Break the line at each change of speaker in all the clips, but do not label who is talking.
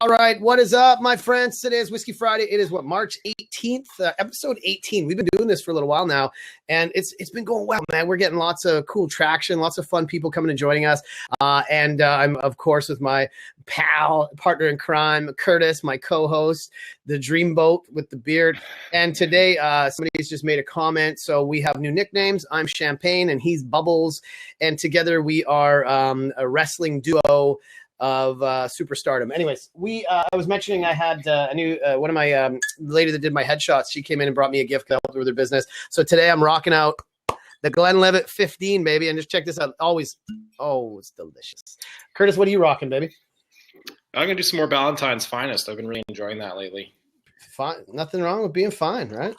All right, what is up, my friends? Today is Whiskey Friday. It is March 18th, episode 18. We've been doing this for a little while now, and it's been going well, man. We're getting lots of cool traction, lots of fun people coming and joining us. And I'm, of course, with my pal, partner in crime, Curtis, my co-host, the Dreamboat with the beard. And today, somebody's just made a comment, so we have new nicknames. I'm Champagne, and he's Bubbles, and together we are a wrestling duo of superstardom. Anyways, I was mentioning I had a new one of my lady that did my headshots. She came in and brought me a gift to help her with her business. So today I'm rocking out the Glenlivet 15, baby, and just check this out. Always, it's delicious. Curtis, what are you rocking, baby?
I'm gonna do some more Ballantine's Finest. I've been really enjoying that lately.
Fine, nothing wrong with being fine, right?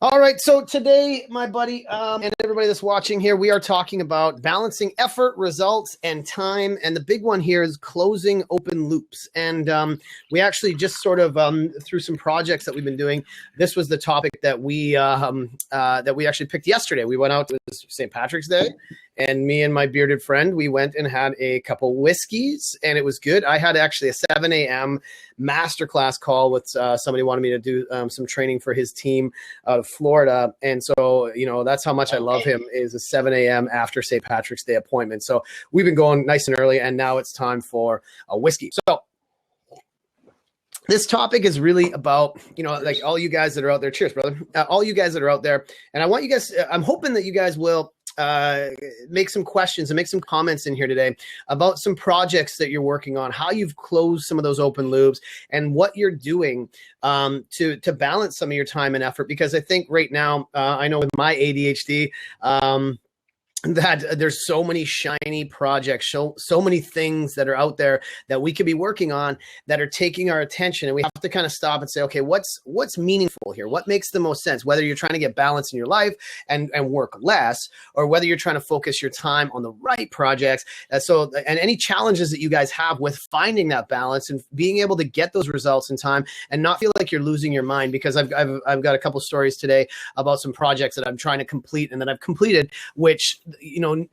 All right, so today, my buddy, and everybody that's watching here, we are talking about balancing effort, results, and time. And the big one here is closing open loops. And we actually just sort of, through some projects that we've been doing, this was the topic that we actually picked yesterday. We went out, it was St. Patrick's Day, and me and my bearded friend, we went and had a couple whiskeys, and it was good. I had actually a 7 a.m. masterclass call with somebody wanted me to do some training for his team out of Florida. And so, that's how much I love him, is a 7 a.m. after St. Patrick's Day appointment. So we've been going nice and early, and now it's time for a whiskey. So this topic is really about, like all you guys that are out there. Cheers, brother. All you guys that are out there. And I want you guys, I'm hoping that you guys will make some questions and make some comments in here today about some projects that you're working on, how you've closed some of those open loops, and what you're doing to balance some of your time and effort. Because I think right now, I know with my ADHD, that there's so many shiny projects, so many things that are out there that we could be working on that are taking our attention, and we have to kind of stop and say, okay, what's meaningful here? What makes the most sense? Whether you're trying to get balance in your life and work less, or whether you're trying to focus your time on the right projects. And any challenges that you guys have with finding that balance and being able to get those results in time and not feel like you're losing your mind. Because I've got a couple stories today about some projects that I'm trying to complete and that I've completed, which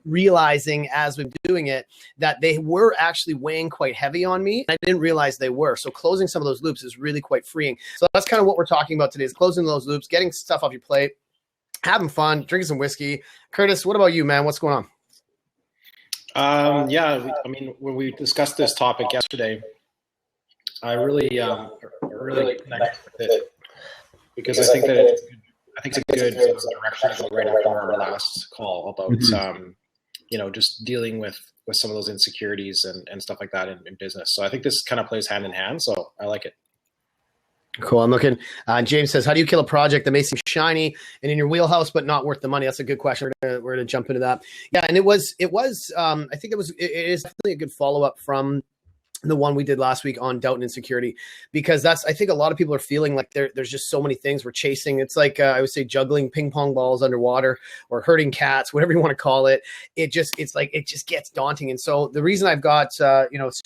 realizing as we're doing it that they were actually weighing quite heavy on me. I didn't realize they were. So closing some of those loops is really quite freeing. So that's kind of what we're talking about today, is closing those loops, getting stuff off your plate, having fun, drinking some whiskey. Curtis, what about you, man? What's going
on? When we discussed this topic yesterday, I really connected with it because I think that it's a good direction to go right after our last call about, just dealing with some of those insecurities and stuff like that in business. So I think this kind of plays hand in hand. So I like it.
Cool. I'm looking. James says, how do you kill a project that may seem shiny and in your wheelhouse, but not worth the money? That's a good question. We're going to jump into that. Yeah. And it is definitely a good follow-up from the one we did last week on doubt and insecurity, because I think a lot of people are feeling like there's just so many things we're chasing. It's like, I would say juggling ping pong balls underwater or herding cats, whatever you want to call it. It just gets daunting. And so the reason I've got,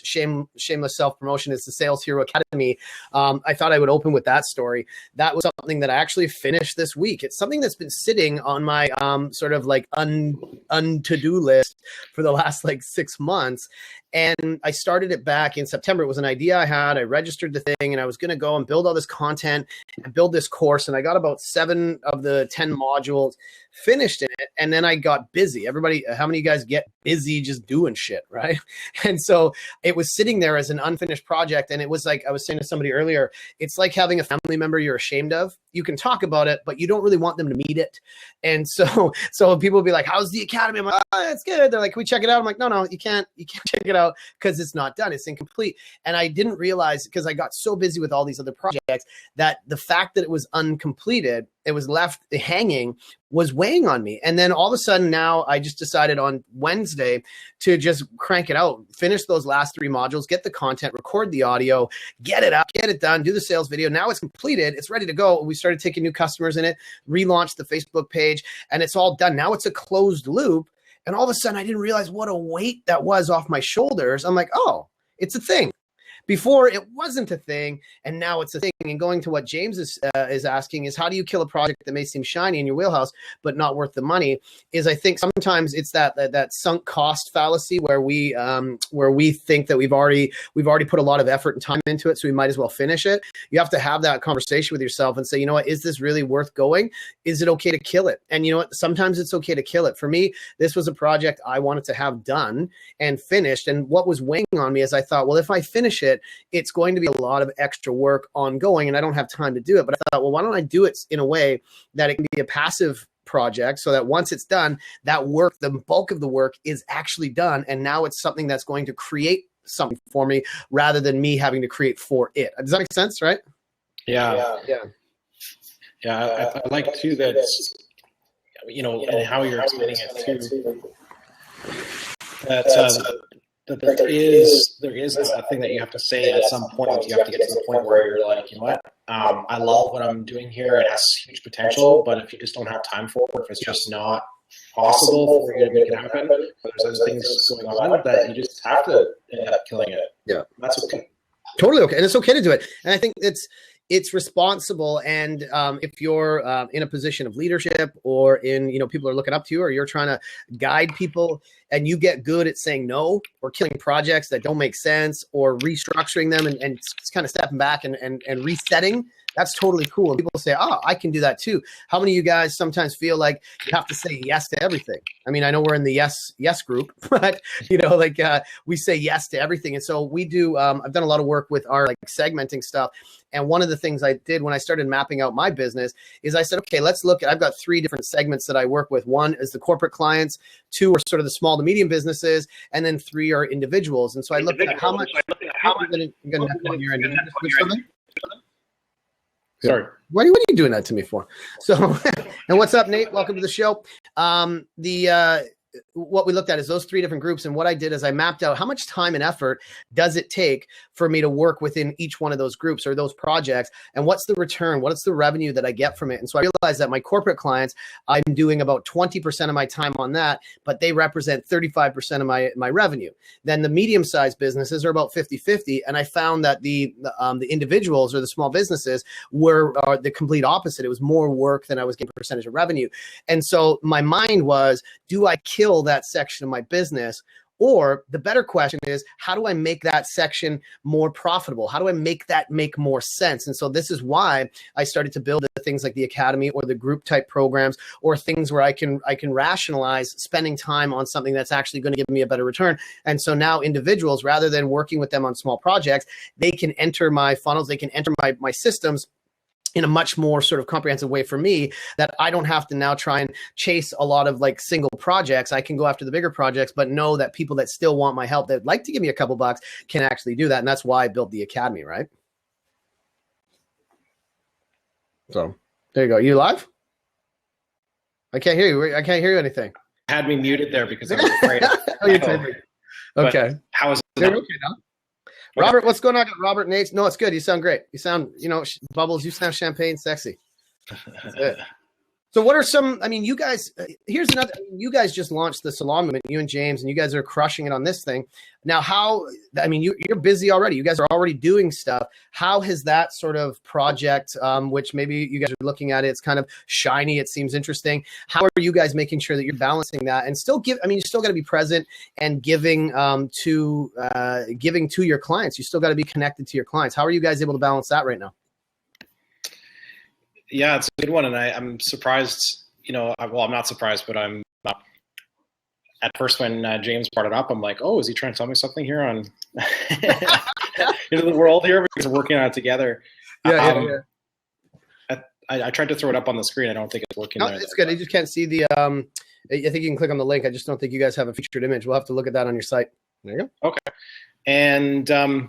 shameless self-promotion is the Sales Hero Academy. I thought I would open with that story. That was something that I actually finished this week. It's something that's been sitting on my sort of like to-do list for the last 6 months. And I started it back in September. It was an idea I had. I registered the thing, and I was going to go and build all this content and build this course. And I got about 7 of the 10 modules finished in it. And then I got busy. Everybody, how many of you guys get busy just doing shit, right? And so it was sitting there as an unfinished project. And it was like, I was saying to somebody earlier, it's like having a family member you're ashamed of. You can talk about it, but you don't really want them to meet it. And so people will be like, how's the academy? I'm like, oh, it's good. They're like, can we check it out? I'm like, no, you can't check it out because it's not done. It's incomplete. And I didn't realize, because I got so busy with all these other projects, that the fact that it was uncompleted, it was left hanging, was weighing on me. And then all of a sudden now I just decided on Wednesday to just crank it out, finish those last 3 modules, get the content, record the audio, get it up, get it done, do the sales video. Now it's completed. It's ready to go. We started taking new customers in it, relaunched the Facebook page, and it's all done. Now it's a closed loop. And all of a sudden I didn't realize what a weight that was off my shoulders. I'm like, oh, it's a thing. before it wasn't a thing, and now it's a thing. And going to what James is asking is, how do you kill a project that may seem shiny in your wheelhouse but not worth the money? Is I think sometimes it's that sunk cost fallacy where we think that we've already put a lot of effort and time into it, so we might as well finish it. You have to have that conversation with yourself and say, you know what, is this really worth going? Is it okay to kill it? And you know what, sometimes it's okay to kill it. For me, this was a project I wanted to have done and finished. And what was weighing on me is I thought, well, if I finish it, it's going to be a lot of extra work ongoing and I don't have time to do it. But I thought, well, why don't I do it in a way that it can be a passive project so that once it's done, that work, the bulk of the work is actually done. And now it's something that's going to create something for me rather than me having to create for it. Does that make sense, right?
Yeah. I like too that, you know, and how you're explaining it too, that there is a thing that you have to say at some point. You have to get to the point where you're like, you know what, I love what I'm doing here. It has huge potential, but if you just don't have time for it, if it's just not possible for you to make it happen, there's other things going on that you just have to end up killing it.
Yeah,
that's okay.
Totally okay, and it's okay to do it. And I think it's responsible. And if you're in a position of leadership, or in, you know, people are looking up to you, or you're trying to guide people, and you get good at saying no, or killing projects that don't make sense, or restructuring them and kind of stepping back and resetting, that's totally cool. And people say, oh, I can do that too. How many of you guys sometimes feel like you have to say yes to everything? I mean, I know we're in the yes group, but you know, like we say yes to everything. And so we do, I've done a lot of work with our like segmenting stuff. And one of the things I did when I started mapping out my business is I said, okay, let's look at, I've got 3 different segments that I work with. 1 is the corporate clients, 2 are sort of the small to medium businesses, and then 3 are individuals. And so I looked at how much, I'm going to on your end.
Sorry.
What are you doing that to me for? So, and what's up, Nate? Welcome to the show. What we looked at is those 3 different groups. And what I did is I mapped out how much time and effort does it take for me to work within each one of those groups or those projects, and what's the return, what's the revenue that I get from it. And so I realized that my corporate clients, I'm doing about 20% of my time on that, but they represent 35% of my revenue. Then the medium-sized businesses are about 50-50. And I found that the individuals or the small businesses were the complete opposite. It was more work than I was getting percentage of revenue. And so my mind was, do I kill that section of my business? Or the better question is, how do I make that section more profitable? How do I make that make more sense? And so this is why I started to build things like the academy or the group type programs, or things where I can rationalize spending time on something that's actually going to give me a better return. And so now individuals, rather than working with them on small projects, they can enter my funnels, they can enter my systems in a much more sort of comprehensive way for me, that I don't have to now try and chase a lot of like single projects. I can go after the bigger projects, but know that people that still want my help, that like to give me a couple bucks, can actually do that. And that's why I built the academy, right? So there you go. You live? I can't hear you. I can't hear you anything.
Had me muted there because I was afraid.
Oh, you're typing. Okay.
How is it?
Okay now? Robert, what's going on? Robert, Nate. No, it's good. You sound great. You sound, you know, Bubbles, you sound champagne sexy. That's it. So what are some, I mean, you guys, here's another, you guys just launched the Salon Movement, you and James, and you guys are crushing it on this thing. Now, how, I mean, you're busy already. You guys are already doing stuff. How has that sort of project, which maybe you guys are looking at it, it's kind of shiny, it seems interesting. How are you guys making sure that you're balancing that and still give, I mean, you still got to be present and giving to your clients. You still got to be connected to your clients. How are you guys able to balance that right now?
Yeah, it's a good one. And I'm surprised, you know, well, I'm not surprised, but I'm at first when James brought it up, I'm like, oh, is he trying to tell me something here on into the world here? Because we're working on it together. Yeah. I tried to throw it up on the screen. I don't think it's working.
No, it's good. You just can't see the, I think you can click on the link. I just don't think you guys have a featured image. We'll have to look at that on your site. There you go.
Okay. And,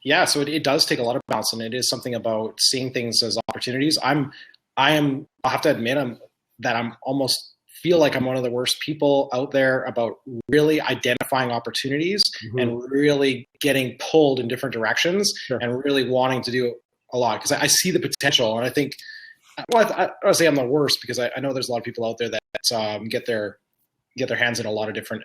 yeah, so it does take a lot of balance, and it is something about seeing things as opportunities. I'll have to admit that I'm almost feel like I'm one of the worst people out there about really identifying opportunities and really getting pulled in different directions and really wanting to do a lot, because I see the potential. And I think, well, I don't say I'm the worst, because I know there's a lot of people out there that get their hands in a lot of different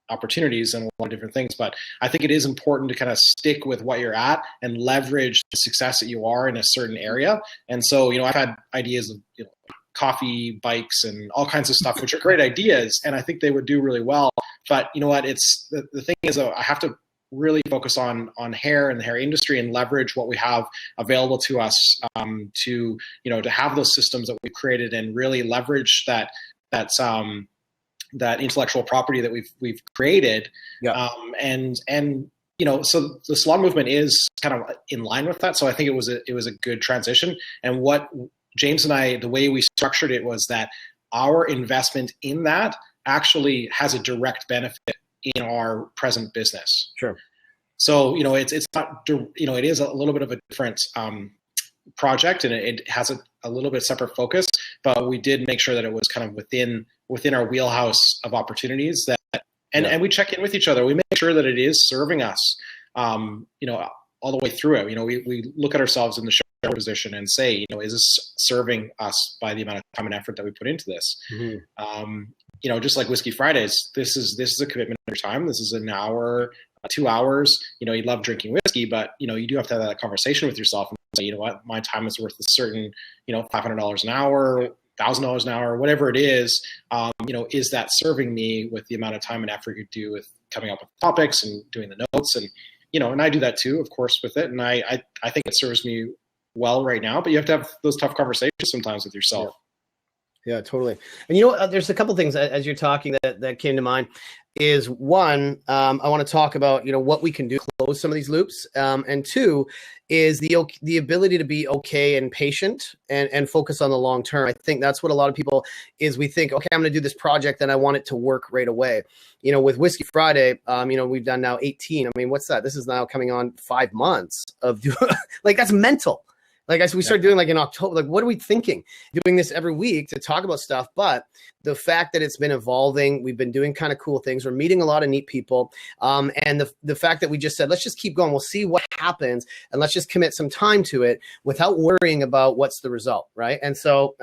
opportunities and a lot of different things. But I think it is important to kind of stick with what you're at and leverage the success that you are in a certain area. And so, I've had ideas of, coffee, bikes, and all kinds of stuff, which are great ideas. And I think they would do really well. But you know what, it's the thing is, I have to really focus on hair and the hair industry and leverage what we have available to us to have those systems that we've created and really leverage that intellectual property that we've created.
Yeah.
So the salon movement is kind of in line with that. So I think it was a good transition. And what James and I, the way we structured it was that our investment in that actually has a direct benefit in our present business.
Sure.
So, it's not, it is a little bit of a different project, and it has a little bit separate focus, but we did make sure that it was kind of within our wheelhouse of opportunities and we check in with each other. We make sure that it is serving us, all the way through it. We look at ourselves in the share position and say, is this serving us by the amount of time and effort that we put into this? Mm-hmm. Just like Whiskey Fridays, this is a commitment of your time. This is an hour, 2 hours. You love drinking whiskey, but you do have to have that conversation with yourself and say, you know what, my time is worth a certain, $500 an hour, $1,000 an hour, whatever it is. Is that serving me with the amount of time and effort you do with coming up with topics and doing the notes? And and I do that too, of course, with it. And I think it serves me well right now. But you have to have those tough conversations sometimes with yourself.
Yeah, totally. And there's a couple things as you're talking that came to mind. Is one, I want to talk about what we can do to close some of these loops, and two is the ability to be okay and patient and focus on the long term. I think that's what a lot of people is. We think, okay, I'm going to do this project and I want it to work right away. With Whiskey Friday, we've done now 18. I mean, what's that? This is now coming on 5 months of like that's mental. Like I said, we started doing like in October, like what are we thinking? Doing this every week to talk about stuff. But the fact that it's been evolving, we've been doing kind of cool things. We're meeting a lot of neat people. And the fact that we just said, let's just keep going. We'll see what happens. And let's just commit some time to it without worrying about what's the result. Right. And so,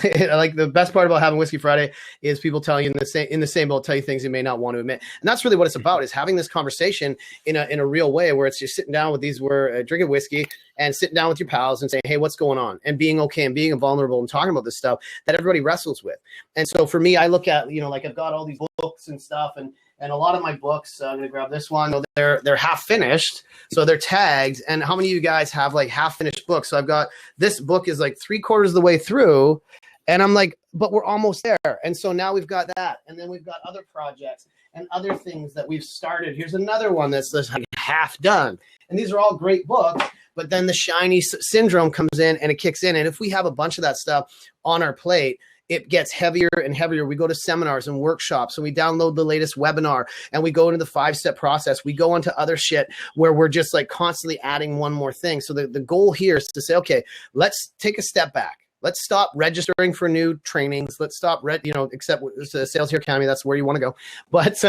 like the best part about having Whiskey Friday is people telling you in the same boat, tell you things you may not want to admit. And that's really what it's about, is having this conversation in a real way where it's just sitting down with drinking whiskey and sitting down with your pals and saying, hey, what's going on? And being okay and being vulnerable and talking about this stuff that everybody wrestles with. And so for me, I look at, like I've got all these books and stuff, and a lot of my books, I'm going to grab this one. They're half finished, so they're tagged. And how many of you guys have like half finished books? So I've got this book is like 3/4 of the way through, and I'm like, but we're almost there. And so now we've got that, and then we've got other projects and other things that we've started. Here's another one that's like half done, and these are all great books. But then the shiny syndrome comes in and it kicks in, and if we have a bunch of that stuff on our plate, it gets heavier and heavier. We go to seminars and workshops, and we download the latest webinar, and we go into the 5-step process. We go into other shit where we're just like constantly adding one more thing. So the goal here is to say, okay, let's take a step back. Let's stop registering for new trainings. Let's stop, except Sales Here Academy. That's where you want to go. But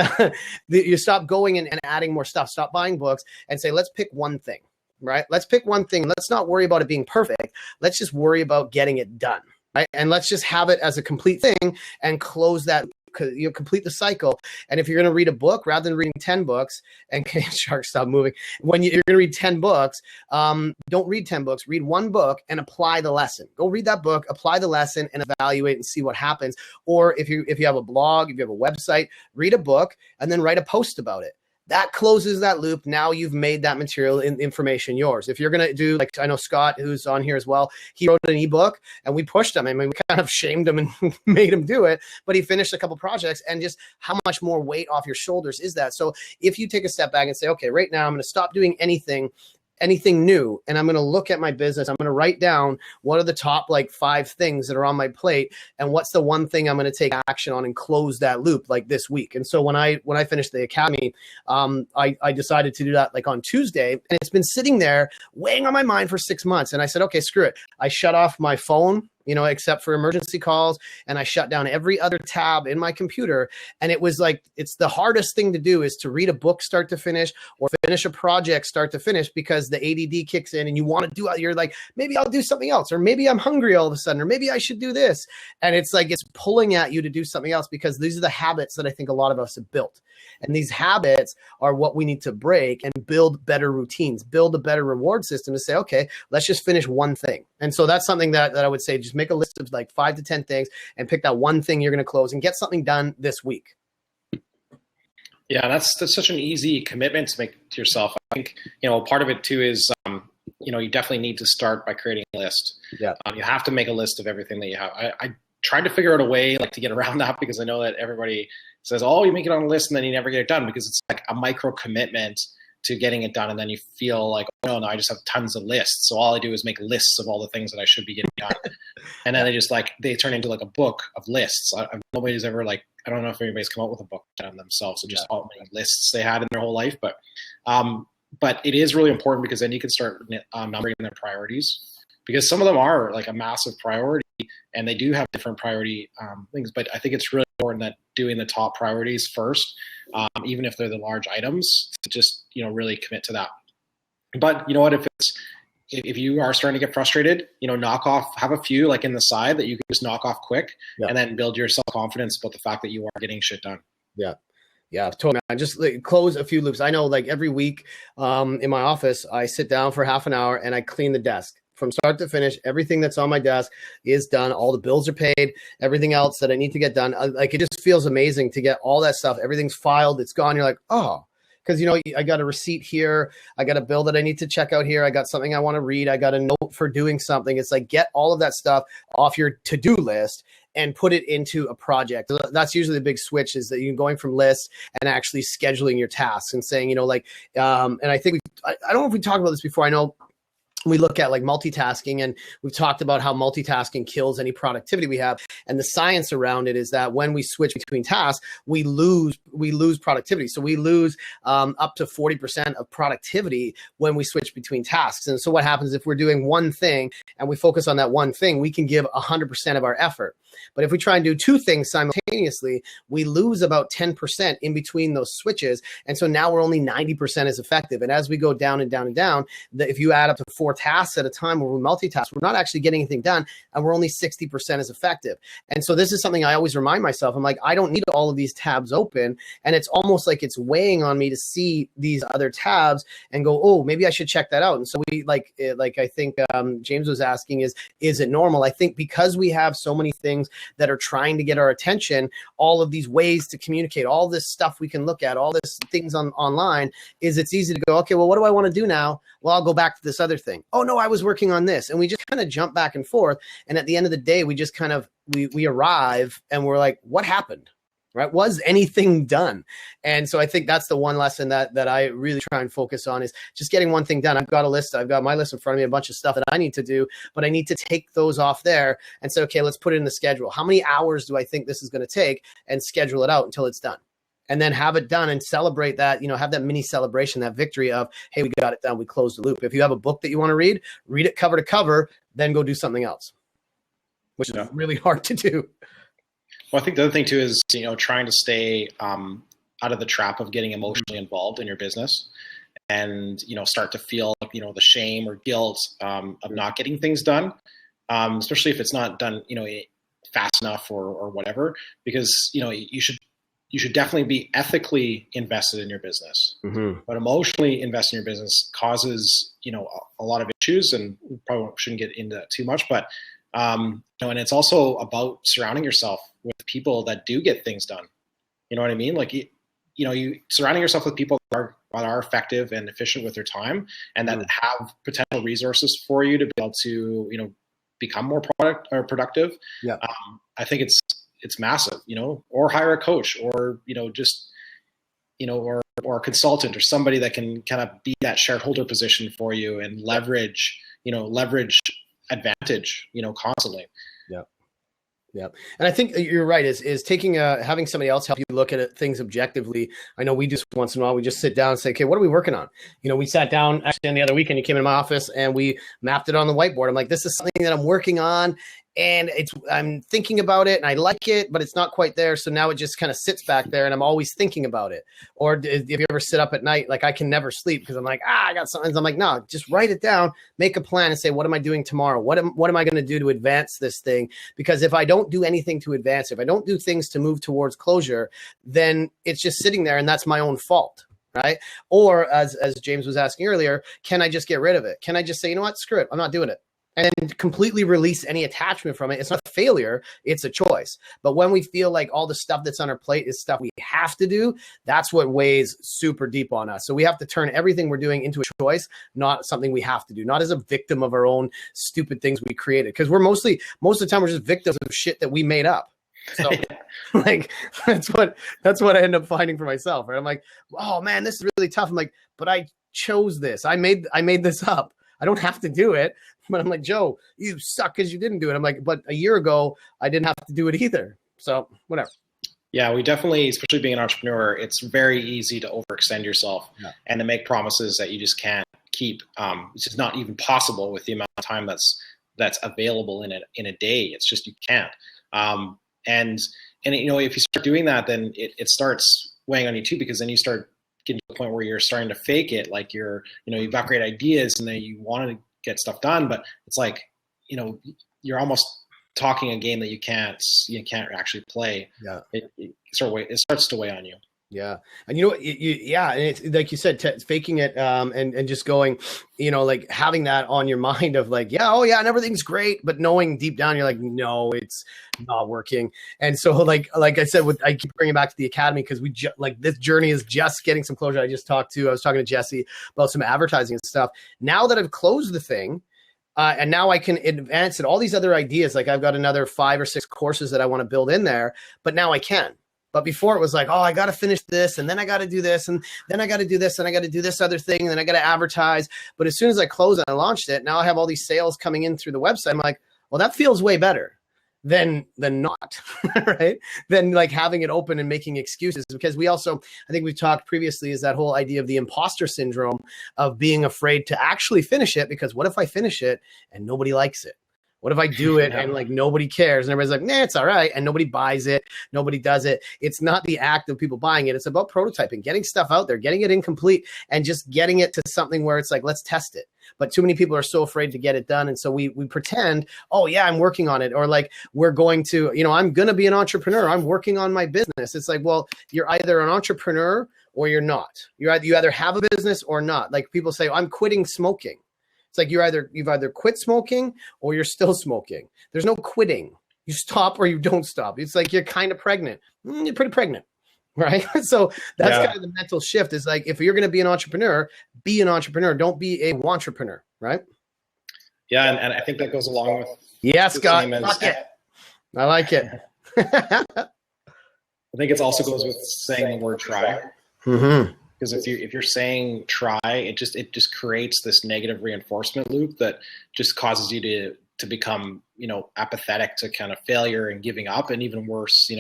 you stop going and adding more stuff. Stop buying books and say, let's pick one thing, right? Let's pick one thing. Let's not worry about it being perfect. Let's just worry about getting it done. Right? And let's just have it as a complete thing and close that, complete the cycle. And if you're going to read a book, rather than reading 10 books, and Shark, stop moving. When you're going to read 10 books, don't read 10 books, read one book and apply the lesson. Go read that book, apply the lesson, and evaluate and see what happens. Or if you have a blog, if you have a website, read a book and then write a post about it. That closes that loop. Now you've made that material information yours. If you're going to do, like, I know Scott, who's on here as well, he wrote an ebook and we pushed him. I mean, we kind of shamed him and made him do it, but he finished a couple projects. And just how much more weight off your shoulders is that? So if you take a step back and say, okay, right now I'm going to stop doing anything new, and I'm going to look at my business. I'm going to write down what are the top 5 things that are on my plate, and what's the one thing I'm going to take action on and close that loop like this week. And so when I finished the academy, I decided to do that on Tuesday, and it's been sitting there weighing on my mind for 6 months. And I said, okay, screw it. I shut off my phone except for emergency calls. And I shut down every other tab in my computer. And it was like, it's the hardest thing to do is to read a book start to finish or finish a project start to finish, because the ADD kicks in and you want to do it. You're like, maybe I'll do something else, or maybe I'm hungry all of a sudden, or maybe I should do this. And it's like, it's pulling at you to do something else, because these are the habits that I think a lot of us have built. And these habits are what we need to break and build better routines, build a better reward system to say, okay, let's just finish one thing. And so that's something that I would say, just make a list of like 5 to 10 things and pick that one thing you're going to close and get something done this week.
Yeah, that's such an easy commitment to make to yourself. I think, part of it too is, you definitely need to start by creating a list.
Yeah.
You have to make a list of everything that you have. I tried to figure out a way like to get around that, because I know that everybody says, oh, you make it on a list and then you never get it done, because it's like a micro commitment to getting it done. And then you feel like, oh, no, I just have tons of lists. So all I do is make lists of all the things that I should be getting done. And then they turn into like a book of lists. Nobody's ever like, I don't know if anybody's come up with a book on themselves, so just how many lists they had in their whole life. But it is really important, because then you can start numbering their priorities, because some of them are like a massive priority and they do have different priority things. But I think it's really important that doing the top priorities first, even if they're the large items, to just, really commit to that. But you know what, if you are starting to get frustrated, have a few like in the side that you can just knock off quick, and then build your self-confidence about the fact that you are getting shit done.
Yeah. Yeah, totally. I just close a few loops. I know like every week in my office, I sit down for half an hour and I clean the desk from start to finish. Everything that's on my desk is done. All the bills are paid, everything else that I need to get done. Like, it just feels amazing to get all that stuff. Everything's filed. It's gone. You're like, oh, because, I got a receipt here. I got a bill that I need to check out here. I got something I want to read. I got a note for doing something. It's like, get all of that stuff off your to-do list and put it into a project. That's usually the big switch, is that you're going from lists and actually scheduling your tasks and saying, and I think I don't know if we talked about this before. I know we look at like multitasking, and we've talked about how multitasking kills any productivity we have. And the science around it is that when we switch between tasks, we lose productivity. So we lose up to 40% of productivity when we switch between tasks. And so what happens if we're doing one thing and we focus on that one thing, we can give 100% of our effort. But if we try and do two things simultaneously, we lose about 10% in between those switches. And so now we're only 90% as effective. And as we go down and down and down, if you add up to 4 tasks at a time where we multitask, we're not actually getting anything done, and we're only 60% as effective. And so this is something I always remind myself. I'm like, I don't need all of these tabs open. And it's almost like it's weighing on me to see these other tabs and go, oh, maybe I should check that out. And so we like I think James was asking, is it normal? I think because we have so many things that are trying to get our attention, all of these ways to communicate, all this stuff we can look at, all this things online, is it's easy to go, okay, well, what do I want to do now? Well, I'll go back to this other thing. Oh no, I was working on this. And we just kind of jump back and forth. And at the end of the day, we just kind of, we arrive and we're like, what happened? Right? Was anything done? And so I think that's the one lesson that I really try and focus on, is just getting one thing done. I've got a list. I've got my list in front of me, a bunch of stuff that I need to do, but I need to take those off there and say, okay, let's put it in the schedule. How many hours do I think this is going to take, and schedule it out until it's done? And then have it done and celebrate that, have that mini celebration, that victory of, hey, we got it done. We closed the loop. If you have a book that you want to read it cover to cover, then go do something else, which is really hard to do.
Well, I think the other thing too is, trying to stay out of the trap of getting emotionally involved in your business, and, start to feel, the shame or guilt of not getting things done, especially if it's not done, fast enough or whatever, because, you should definitely be ethically invested in your business, but emotionally invest in your business causes, a lot of issues, and we probably shouldn't get into that too much, but and it's also about surrounding yourself with people that do get things done. You know what I mean? Like, you surrounding yourself with people that are effective and efficient with their time, and that have potential resources for you to be able to, become more productive. Yeah. I think it's massive, or hire a coach, or, just, or a consultant, or somebody that can kind of be that shareholder position for you and leverage advantage, constantly. Yeah. Yeah. And I think you're right, is taking having somebody else help you look at things objectively. I know we do once in a while, we just sit down and say, okay, what are we working on? We sat down actually on the other weekend, you came in my office and we mapped it on the whiteboard. I'm like, this is something that I'm working on.
and I'm thinking about it and I like it, but it's not quite there. So now it just kind of sits back there and I'm always thinking about it. Or if you ever sit up at night, like I can never sleep because I'm like, I got something. I'm like, no, just write it down, make a plan and say, what am I doing tomorrow? What am I going to do to advance this thing? Because if I don't do anything to advance, if I don't do things to move towards closure, then it's just sitting there and that's my own fault. Right. Or as James was asking earlier, can I just get rid of it? Can I just say, you know what, screw it, I'm not doing it, and completely release any attachment from it? It's not a failure, it's a choice. But when we feel like all the stuff that's on our plate is stuff we have to do, that's what weighs super deep on us. So we have to turn everything we're doing into a choice, not something we have to do, not as a victim of our own stupid things we created. Because most of the time we're just victims of shit that we made up. So like that's what I end up finding for myself. Right? I'm like, oh man, this is really tough. I'm like, but I chose this. I made this up. I don't have to do it. But I'm like, Joe, you suck because you didn't do it. I'm like, but a year ago I didn't have to do it either. So whatever.
Yeah, we definitely, especially being an entrepreneur, it's very easy to overextend yourself and to make promises that you just can't keep. It's just not even possible with the amount of time that's available in a day. It's just you can't. And you know, if you start doing that, then it starts weighing on you too, because then you start getting to the point where you're starting to fake it, like you've got great ideas and then you want to get stuff done, but it's like, you're almost talking a game that you can't actually play.
Yeah,
it starts to weigh on you.
Yeah. And and it's like you said, faking it, and just going, like having that on your mind of like, and everything's great, but knowing deep down, you're like, no, it's not working. And so like I said, I keep bringing it back to the academy because this journey is just getting some closure. I was talking to Jesse about some advertising and stuff. Now that I've closed the thing, and now I can advance it, all these other ideas, like I've got another 5 or 6 courses that I want to build in there, but now I can. But before it was like, I got to finish this, and then I got to do this, and then I got to do this, and I got to do this other thing, and then I got to advertise. But as soon as I closed and I launched it, now I have all these sales coming in through the website. I'm like, well, that feels way better than not, right? Than like having it open and making excuses. Because I think we've talked previously, is that whole idea of the imposter syndrome of being afraid to actually finish it. Because what if I finish it and nobody likes it? What if I do it and like nobody cares and everybody's like, nah, it's all right, and nobody buys it, nobody does it? It's not the act of people buying it. It's about prototyping, getting stuff out there, getting it incomplete, and just getting it to something where it's like, let's test it. But too many people are so afraid to get it done. And so we pretend, I'm working on it. Or like, we're going to, I'm going to be an entrepreneur. I'm working on my business. It's like, well, you're either an entrepreneur or you're not. You either have a business or not. Like people say, I'm quitting smoking. It's like you've either quit smoking or you're still smoking. There's no quitting. You stop or you don't stop. It's like you're kind of pregnant. You're pretty pregnant, right? So that's kind of the mental shift. Is like, if you're going to be an entrepreneur, be an entrepreneur. Don't be a wantrepreneur, right?
Yeah, and I think that goes along with
Scott. I like it.
I think it also goes with saying the word try.
Mm-hmm.
Because if you're saying try, it just creates this negative reinforcement loop that just causes you to become, apathetic to kind of failure and giving up. And even worse,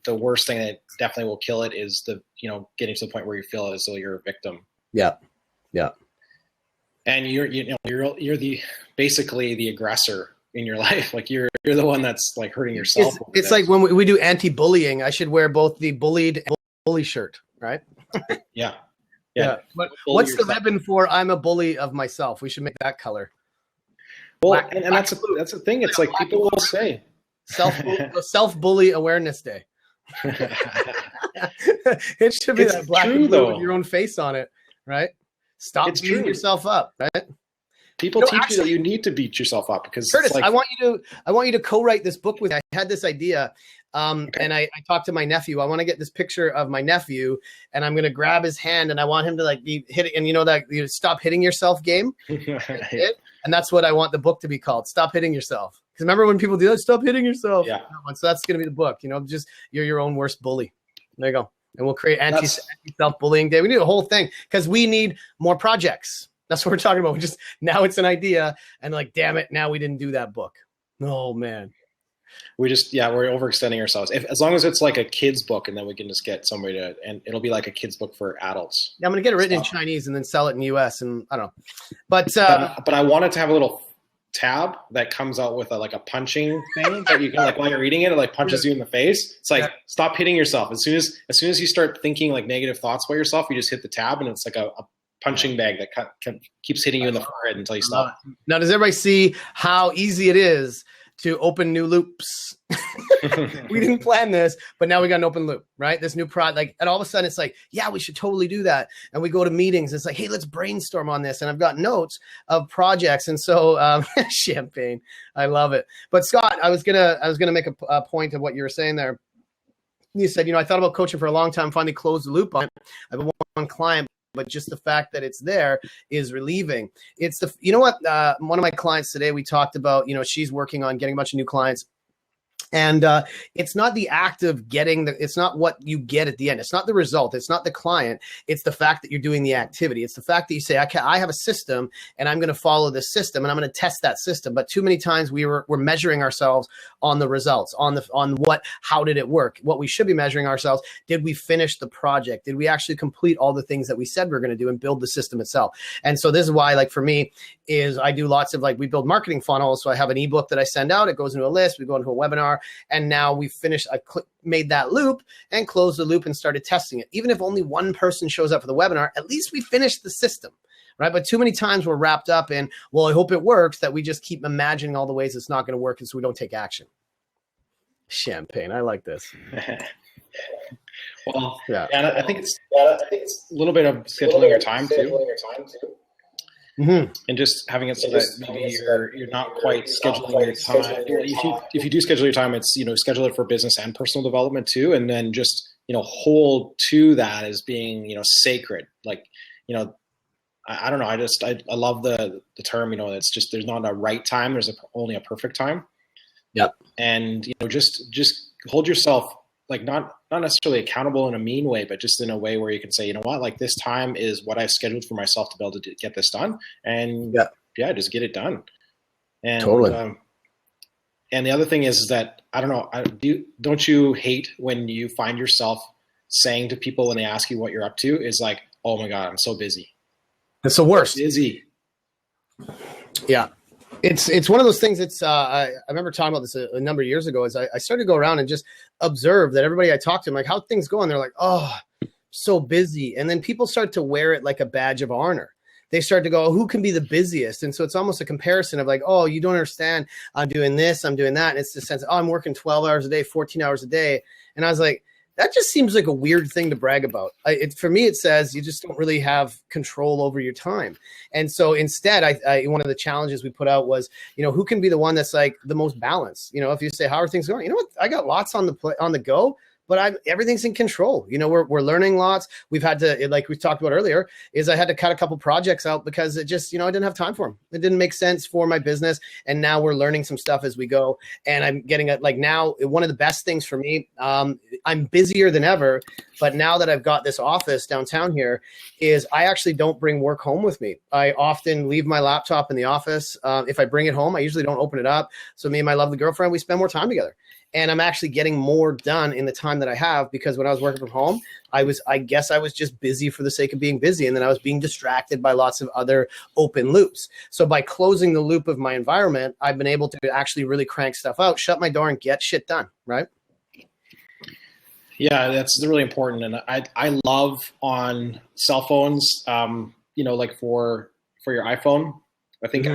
the worst thing that definitely will kill it is getting to the point where you feel as though you're a victim.
Yeah. Yeah.
And you're basicully the aggressor in your life. Like you're the one that's like hurting yourself.
It's like when we do anti-bullying, I should wear both the bullied and bully shirt, right?
Yeah.
But what's the ribbon for? I'm a bully of myself. We should make that color.
Well, and that's the thing. It's like people will say
self-bully awareness day. It should be that black and blue with your own face on it, right? Stop beating yourself up, right?
People teach you that you need to beat yourself up because
Curtis, I want you to co-write this book with me. I had this idea. And I talked to my nephew. I want to get this picture of my nephew, and I'm going to grab his hand, and I want him to like be hit it. And that stop hitting yourself game. And that's what I want the book to be called. Stop hitting yourself. Because remember when people do that, stop hitting yourself.
Yeah.
So that's going to be the book, just you're your own worst bully. There you go. And we'll create anti-self-bullying day. We need a whole thing because we need more projects. That's what we're talking about. Now it's an idea, and like, damn it, now we didn't do that book. Oh man.
We're overextending ourselves. As long as it's like a kid's book, and then we can just get somebody and it'll be like a kid's book for adults.
Yeah, I'm going to get it written in Chinese and then sell it in the US, and I don't know. But
I wanted to have a little tab that comes out with like a punching thing that you can like while you're eating it, it like punches you in the face. It's like, stop hitting yourself. As soon as you start thinking like negative thoughts about yourself, you just hit the tab and it's like a punching bag that keeps hitting you in the forehead until you stop.
Now, does everybody see how easy it is to open new loops? We didn't plan this, but now we got an open loop, right? This new product, like, and all of a sudden it's like, yeah, we should totally do that. And we go to meetings. It's like, hey, let's brainstorm on this. And I've got notes of projects. And so champagne, I love it. But Scott, I was gonna make a point of what you were saying there. You said, I thought about coaching for a long time, finally closed the loop on it. I have one client, but just the fact that it's there is relieving. It's one of my clients today, we talked about, she's working on getting a bunch of new clients. And it's not the act of getting it's not what you get at the end. It's not the result. It's not the client. It's the fact that you're doing the activity. It's the fact that you say, I have a system and I'm going to follow this system and I'm going to test that system. But too many times we're measuring ourselves on the results, how did it work? What we should be measuring ourselves, did we finish the project? Did we actually complete all the things that we said we we're going to do and build the system itself? And so this is why, like for me, is I do lots of we build marketing funnels. So I have an ebook that I send out. It goes into a list. We go into a webinar. And now we've finished, made that loop and closed the loop and started testing it. Even if only one person shows up for the webinar, at least we finished the system, right? But too many times we're wrapped up in, well, I hope it works, that we just keep imagining all the ways it's not going to work, and so we don't take action. Champagne, I like this.
Well, yeah, I think it's a little bit of scheduling your time too. Mm-hmm. And just having it so that maybe you're not quite scheduling your time. If you do schedule your time, it's schedule it for business and personal development too, and then just hold to that as being sacred. Like I don't know. I love the term. It's just there's not a right time. There's only a perfect time.
Yep.
And just hold yourself not necessarily accountable in a mean way, but just in a way where you can say, this time is what I've scheduled for myself to be able to get this done. And just get it done. And
totally.
And the other thing is that, I don't know, don't you hate when you find yourself saying to people when they ask you what you're up to is like, oh my God, I'm so busy.
It's the worst.
Busy.
Yeah. It's one of those things. I remember talking about this a number of years ago. Is I started to go around and just observe that everybody I talked to, I'm like, how things going? They're like, oh, so busy. And then people start to wear it like a badge of honor. They start to go, oh, who can be the busiest? And so it's almost a comparison of like, oh, you don't understand. I'm doing this, I'm doing that. And it's the sense of, oh, I'm working 12 hours a day, 14 hours a day. And I was like, that just seems like a weird thing to brag about. For me, it says you just don't really have control over your time. And so instead, one of the challenges we put out was, who can be the one that's like the most balanced? If you say, how are things going? You know what? I got lots on the go, but everything's in control. We're learning lots. We've had to, like we talked about earlier, is I had to cut a couple projects out because it just, I didn't have time for them. It didn't make sense for my business. And now we're learning some stuff as we go. And I'm getting now one of the best things for me, I'm busier than ever, but now that I've got this office downtown here is I actually don't bring work home with me. I often leave my laptop in the office. If I bring it home, I usually don't open it up. So me and my lovely girlfriend, we spend more time together. And I'm actually getting more done in the time that I have because when I was working from home, I guess I was just busy for the sake of being busy. And then I was being distracted by lots of other open loops. So by closing the loop of my environment, I've been able to actually really crank stuff out, shut my door and get shit done. Right.
Yeah, that's really important. And I love on cell phones, like for your iPhone, I think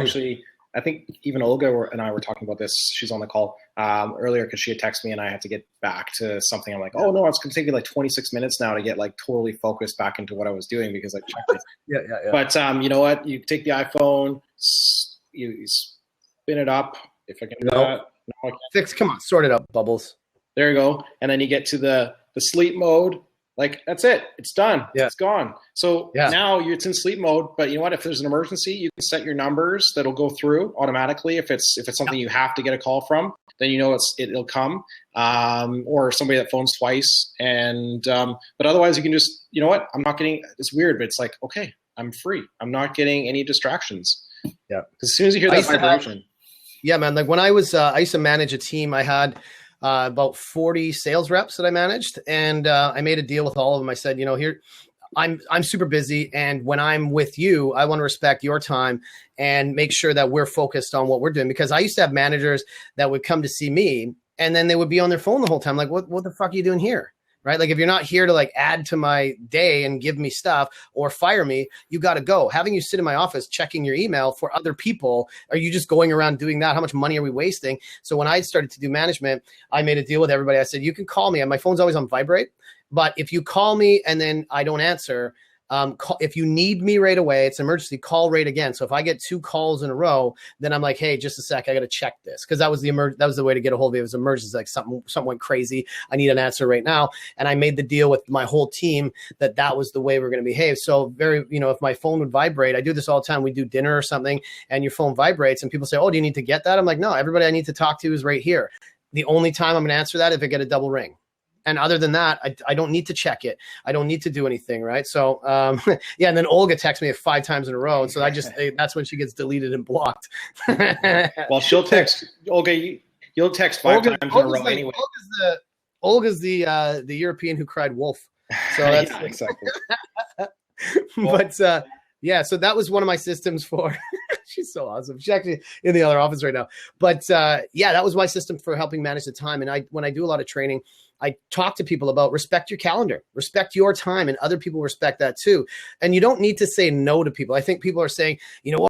I think even Olga and I were talking about this. She's on the call earlier because she had texted me and I had to get back to something. I'm like, oh no, it's going to take me like 26 minutes now to get totally focused back into what I was doing because I checked it.
Yeah.
But you know what? You take the iPhone, you spin it up. If I can do that. No, I can't.
Come on, sort it out, Bubbles.
There you go. And then you get to the sleep mode. That's it. It's done.
Yeah.
It's gone. So now it's in sleep mode. But you know what? If there's an emergency, you can set your numbers that'll go through automatically. If it's something you have to get a call from, then it'll come. Or somebody that phones twice. And but otherwise, you can just I'm not getting. It's weird, but it's like okay, I'm free. I'm not getting any distractions.
Yeah.
Because as soon as you hear that vibration.
Yeah, man. Like when I was, I used to manage a team. I had about 40 sales reps that I managed. And I made a deal with all of them. I said, here, I'm super busy, and when I'm with you, I want to respect your time and make sure that we're focused on what we're doing. Because I used to have managers that would come to see me, and then they would be on their phone the whole time. Like, what the fuck are you doing here? Right? Like, if you're not here to like add to my day and give me stuff or fire me, you got to go. Having you sit in my office checking your email for other people, are you just going around doing that? How much money are we wasting? So when I started to do management, I made a deal with everybody. I said, you can call me, and my phone's always on vibrate. But if you call me and then I don't answer, if you need me right away, it's an emergency, call right again. So if I get 2 calls in a row, then I'm like, hey, just a sec, I got to check this. Because that was the way to get a hold of me. It was emergency, like something went crazy. I need an answer right now. And I made the deal with my whole team that was the way we're going to behave. So if my phone would vibrate, I do this all the time. We do dinner or something and your phone vibrates and people say, oh, do you need to get that? I'm like, no, everybody I need to talk to is right here. The only time I'm going to answer that if I get a double ring. And other than that, I don't need to check it. I don't need to do anything, right? So, yeah. And then Olga texts me 5 times in a row. And so that's when she gets deleted and blocked.
Well, she'll text Olga. You'll text 5 times in a row anyway.
Olga's the European who cried wolf. So that's
yeah, exactly.
But yeah, so that was one of my systems for. She's so awesome. She's actually in the other office right now. But yeah, that was my system for helping manage the time. And when I do a lot of training, I talk to people about respect your calendar, respect your time, and other people respect that too. And you don't need to say no to people. I think people are saying,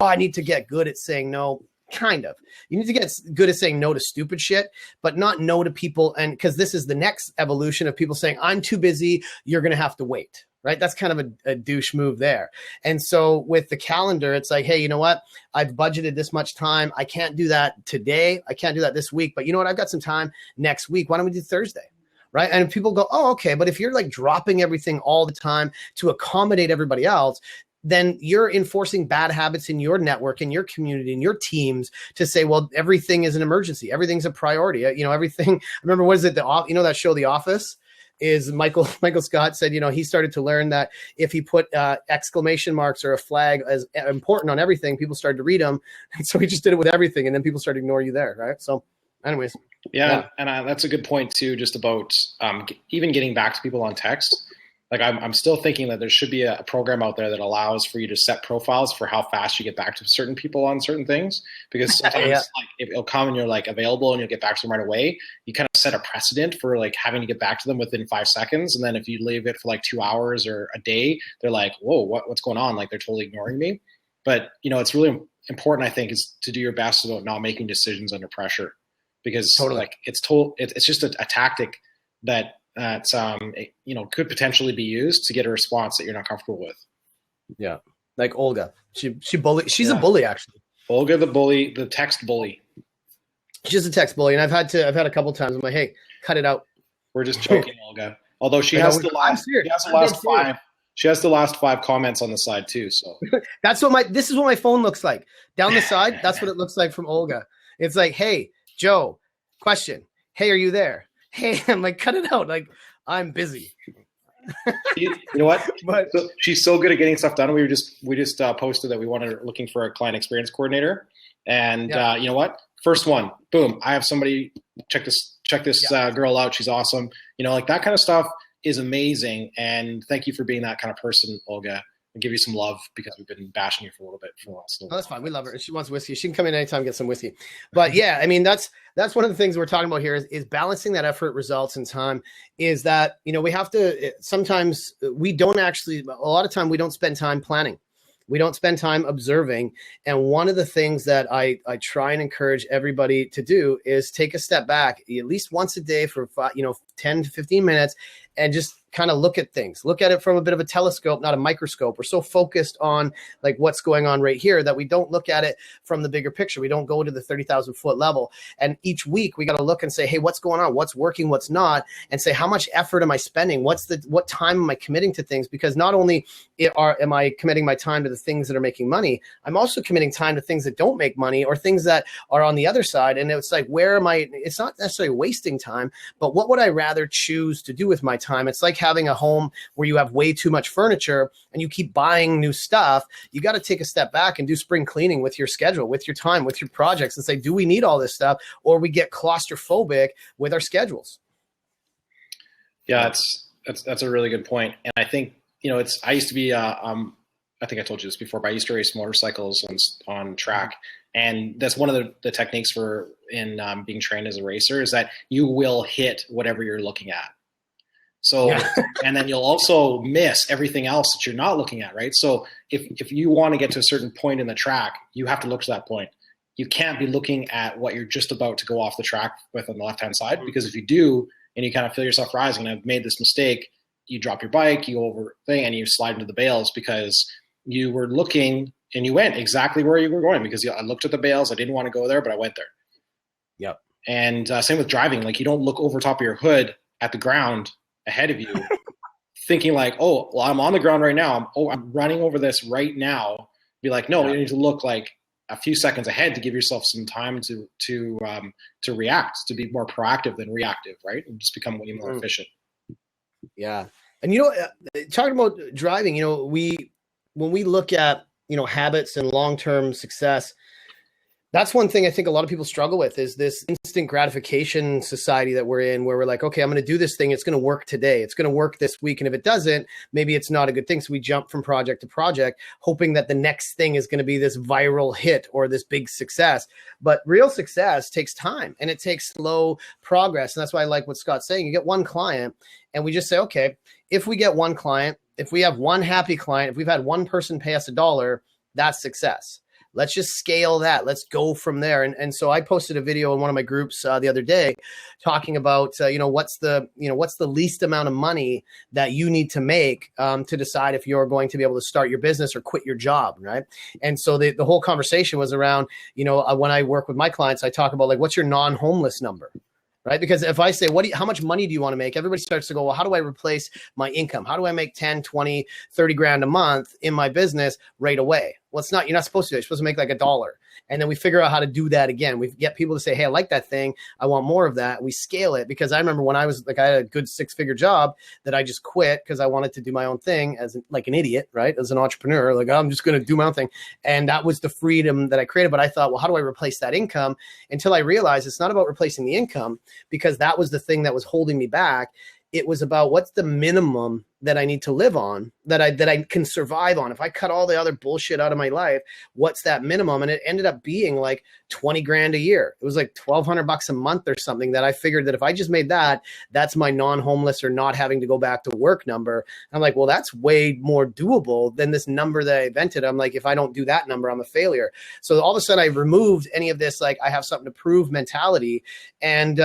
I need to get good at saying no. Kind of. You need to get good at saying no to stupid shit, but not no to people. And because this is the next evolution of people saying, I'm too busy, you're going to have to wait. Right? That's kind of a douche move there. And so with the calendar, it's like, hey, you know what? I've budgeted this much time. I can't do that today. I can't do that this week. But you know what? I've got some time next week. Why don't we do Thursday? Right? And people go, oh, okay. But if you're like dropping everything all the time to accommodate everybody else, then you're enforcing bad habits in your network, in your community, in your teams to say, well, everything is an emergency. Everything's a priority. Everything. I remember, what is it? That show, The Office? Is Michael Scott said, he started to learn that if he put exclamation marks or a flag as important on everything, people started to read them. And so he just did it with everything. And then people started to ignore you there. Right. So anyways.
Yeah. And that's a good point too, just about even getting back to people on text. Like I'm still thinking that there should be a program out there that allows for you to set profiles for how fast you get back to certain people on certain things. Because sometimes like if it'll come and you're like available and you'll get back to them right away, you kind of set a precedent for like having to get back to them within 5 seconds. And then if you leave it for like 2 hours or a day, they're like, whoa, what's going on? Like they're totally ignoring me. But it's really important, I think, is to do your best about not making decisions under pressure, because like it's just a tactic that could potentially be used to get a response that you're not comfortable with.
Yeah. Like Olga, she bully. She's a bully, actually.
Olga, the bully, the text bully.
She's a text bully. And I've had a couple of times. I'm like, hey, cut it out.
We're just joking, Olga. Although she has the last 5 comments on the side too. So
this is what my phone looks like. Down the side, that's what it looks like from Olga. It's like, hey, Joe, question. Hey, are you there? Hey, I'm like, cut it out. Like, I'm busy.
You know what? So she's so good at getting stuff done. We just posted that we looking for a client experience coordinator. And you know what? First one, boom. I have somebody check this girl out. She's awesome. Like that kind of stuff is amazing. And thank you for being that kind of person, Olga. And give you some love because we've been bashing you for a little bit for the last little while.
That's fine. We love her. If she wants whiskey, she can come in anytime and get some whiskey. But yeah, I mean, that's one of the things we're talking about here is balancing that effort, results, and time. Is that, we have to, sometimes we don't actually, a lot of time we don't spend time planning. We don't spend time observing. And one of the things that I try and encourage everybody to do is take a step back at least once a day for 10 to 15 minutes and just kind of look at things, look at it from a bit of a telescope, not a microscope. We're so focused on like what's going on right here that we don't look at it from the bigger picture. We don't go to the 30,000 foot level. And each week we got to look and say, hey, what's going on? What's working? What's not? And say, how much effort am I spending? What time am I committing to things? Because not only am I committing my time to the things that are making money, I'm also committing time to things that don't make money or things that are on the other side. And it's like, where am I? It's not necessarily wasting time, but what would I rather choose to do with my time? It's like having a home where you have way too much furniture and you keep buying new stuff. You got to take a step back and do spring cleaning with your schedule, with your time, with your projects, and say, do we need all this stuff, or we get claustrophobic with our schedules?
Yeah, that's a really good point. And I think, I used to be, I think I told you this before, but I used to race motorcycles on track. And that's one of the techniques for in being trained as a racer is that you will hit whatever you're looking at. So, and then you'll also miss everything else that you're not looking at, right? So if you want to get to a certain point in the track, you have to look to that point. You can't be looking at what you're just about to go off the track with on the left-hand side, because if you do, and you kind of feel yourself rising, and I've made this mistake, you drop your bike, you go over thing, and you slide into the bales because you were looking and you went exactly where you were going, because I looked at the bales. I didn't want to go there, but I went there.
Yep.
And same with driving. Like, you don't look over top of your hood at the ground ahead of you thinking like, oh, well, I'm on the ground right now. I'm running over this right now. Be like, no, you need to look like a few seconds ahead to give yourself some time to react, to be more proactive than reactive, right? And just become way more efficient.
Yeah. And, talking about driving, when we look at, habits and long-term success, that's one thing I think a lot of people struggle with is this instant gratification society that we're in, where we're like, okay, I'm going to do this thing. It's going to work today. It's going to work this week. And if it doesn't, maybe it's not a good thing. So we jump from project to project, hoping that the next thing is going to be this viral hit or this big success. But real success takes time, and it takes slow progress. And that's why I like what Scott's saying. You get one client, and we just say, okay, if we get one client, if we have one happy client, if we've had one person pay us $1, that's success. Let's just scale that. Let's go from there. And so I posted a video in one of my groups the other day talking about, what's the least amount of money that you need to make to decide if you're going to be able to start your business or quit your job, right? And so the whole conversation was around, when I work with my clients, I talk about like, what's your non-homeless number? Right? Because if I say, how much money do you want to make? Everybody starts to go, well, how do I replace my income? How do I make 10, 20, 30 grand a month in my business right away? Well, you're not supposed to. You're supposed to make like $1. And then we figure out how to do that again. We get people to say, hey, I like that thing. I want more of that. We scale it, because I remember when I was like, I had a good 6-figure job that I just quit because I wanted to do my own thing as like an idiot, right? As an entrepreneur, like, I'm just going to do my own thing. And that was the freedom that I created. But I thought, well, how do I replace that income? Until I realized it's not about replacing the income, because that was the thing that was holding me back. It was about what's the minimum that I need to live on, that I can survive on. If I cut all the other bullshit out of my life, what's that minimum? And it ended up being like 20 grand a year. It was like $1,200 a month or something, that I figured that if I just made that, that's my non-homeless or not having to go back to work number. I'm like, well, that's way more doable than this number that I invented. I'm like, if I don't do that number, I'm a failure. So all of a sudden I removed any of this, like, I have something to prove mentality. And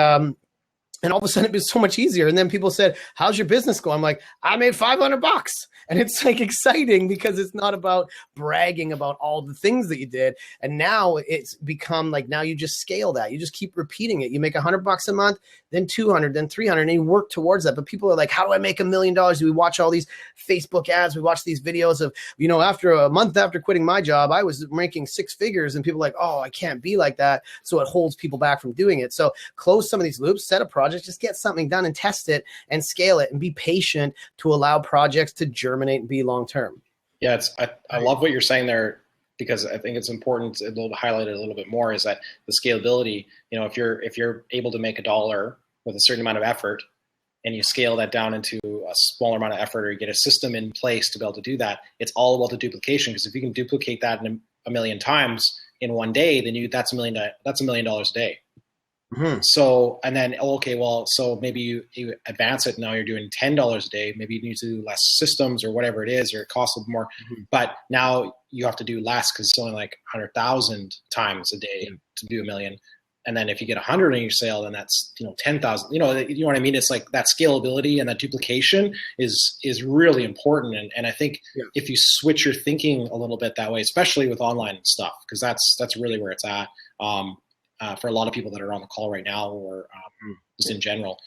all of a sudden it was so much easier. And then people said, how's your business going? I'm like, I made $500. And it's like exciting, because it's not about bragging about all the things that you did. And now it's become like, now you just scale that. You just keep repeating it. You make $100 a month, then 200, then 300, and you work towards that. But people are like, how do I make $1 million? We watch all these Facebook ads. We watch these videos of, after a month after quitting my job, I was making 6 figures, and people are like, oh, I can't be like that. So it holds people back from doing it. So close some of these loops, set a project, just get something done and test it and scale it, and be patient to allow projects to germinate and be long-term.
Yeah. I love what you're saying there, because I think it's important to highlight it a little bit more, is that the scalability, if you're able to make $1 with a certain amount of effort, and you scale that down into a smaller amount of effort, or you get a system in place to be able to do that, it's all about the duplication. Because if you can duplicate that in a million times in one day, then that's $1 million a day. Mm-hmm. So, and then, so maybe you advance it. Now you're doing $10 a day. Maybe you need to do less systems or whatever it is, or it costs a little more, but now you have to do less, because it's only like 100,000 times a day to do $1 million. And then if you get 100 in your sale, then that's, 10,000, you know what I mean? It's like that scalability and that duplication is really important. And I think if you switch your thinking a little bit that way, especially with online stuff, because that's really where it's at. For a lot of people that are on the call right now, or just in general,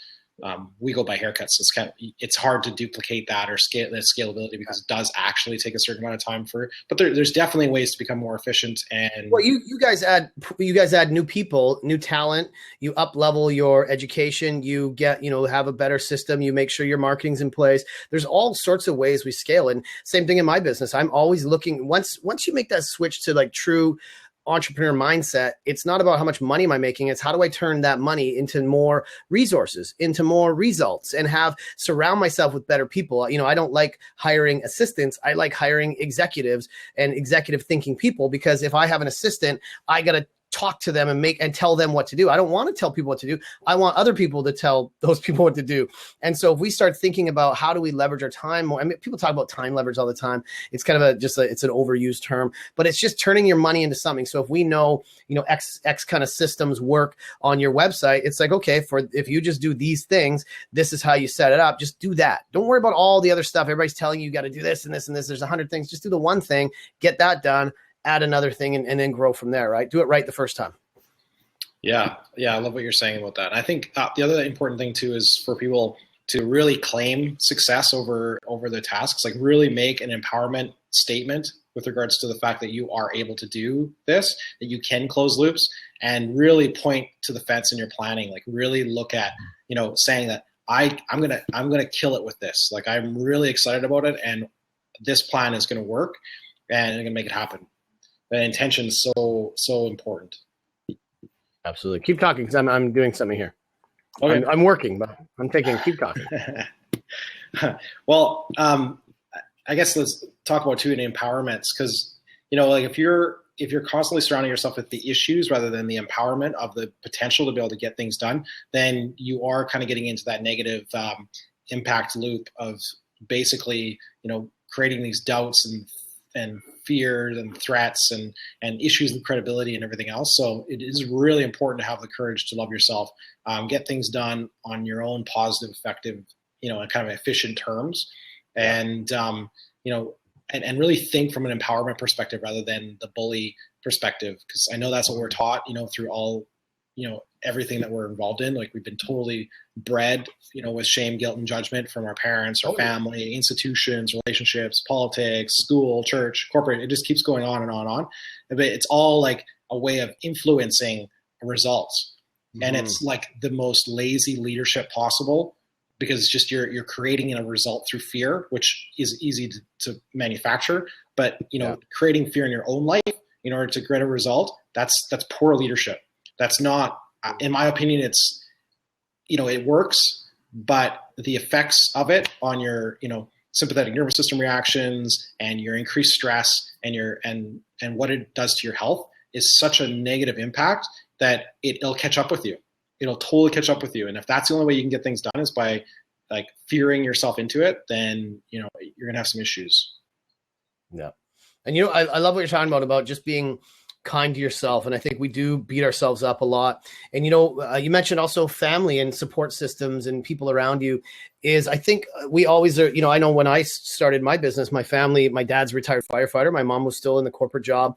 we go by haircuts. So it's hard to duplicate that or scale that scalability, because it does actually take a certain amount of time but there's definitely ways to become more efficient. And
well, you guys add new people, new talent, you up level your education, you get, have a better system, you make sure your marketing's in place. There's all sorts of ways we scale. And same thing in my business. I'm always looking, once you make that switch to like true entrepreneur mindset, it's not about how much money am I making. It's how do I turn that money into more resources, into more results, and surround myself with better people. I don't like hiring assistants. I like hiring executives and executive thinking people, because if I have an assistant, I got to talk to them and tell them what to do. I don't want to tell people what to do. I want other people to tell those people what to do. And so if we start thinking about how do we leverage our time more, people talk about time leverage all the time. It's kind of it's an overused term, but it's just turning your money into something. So if we know, X kind of systems work on your website, it's like, okay, if you just do these things, this is how you set it up. Just do that. Don't worry about all the other stuff. Everybody's telling you got to do this and this and this. There's 100 things. Just do the one thing, get that done, add another thing, and then grow from there, right? Do it right the first time.
Yeah. I love what you're saying about that. I think the other important thing too is for people to really claim success over the tasks, like really make an empowerment statement with regards to the fact that you are able to do this, that you can close loops, and really point to the fence in your planning. Like really look at, saying that I'm gonna kill it with this. Like I'm really excited about it, and this plan is gonna work, and I'm gonna make it happen. The intention is so important.
Absolutely. Keep talking, because I'm doing something here.
Okay.
I'm working, but I'm thinking, keep talking.
Well, I guess let's talk about too, in empowerments, because like if you're constantly surrounding yourself with the issues rather than the empowerment of the potential to be able to get things done, then you are kind of getting into that negative impact loop of basically creating these doubts and fears and threats and issues with credibility and everything else. So it is really important to have the courage to love yourself, get things done on your own positive, effective, and kind of efficient terms, and and really think from an empowerment perspective rather than the bully perspective. Because I know that's what we're taught, through all, everything that we're involved in. Like we've been totally bred, with shame, guilt, and judgment from our parents, our family, institutions, relationships, politics, school, church, corporate. It just keeps going on and on and on. But it's all like a way of influencing results. Mm-hmm. And it's like the most lazy leadership possible, because it's just you're creating a result through fear, which is easy to manufacture. But creating fear in your own life in order to get a result, that's poor leadership. That's not, in my opinion, it's, it works, but the effects of it on your, sympathetic nervous system reactions and your increased stress and what it does to your health is such a negative impact that it'll catch up with you. It'll totally catch up with you. And if that's the only way you can get things done is by like fearing yourself into it, then, you're going to have some issues.
Yeah. And, I love what you're talking about just being kind to yourself. And I think we do beat ourselves up a lot. And, you mentioned also family and support systems and people around you is, I think we always are, I know when I started my business, my family, my dad's a retired firefighter. My mom was still in the corporate job.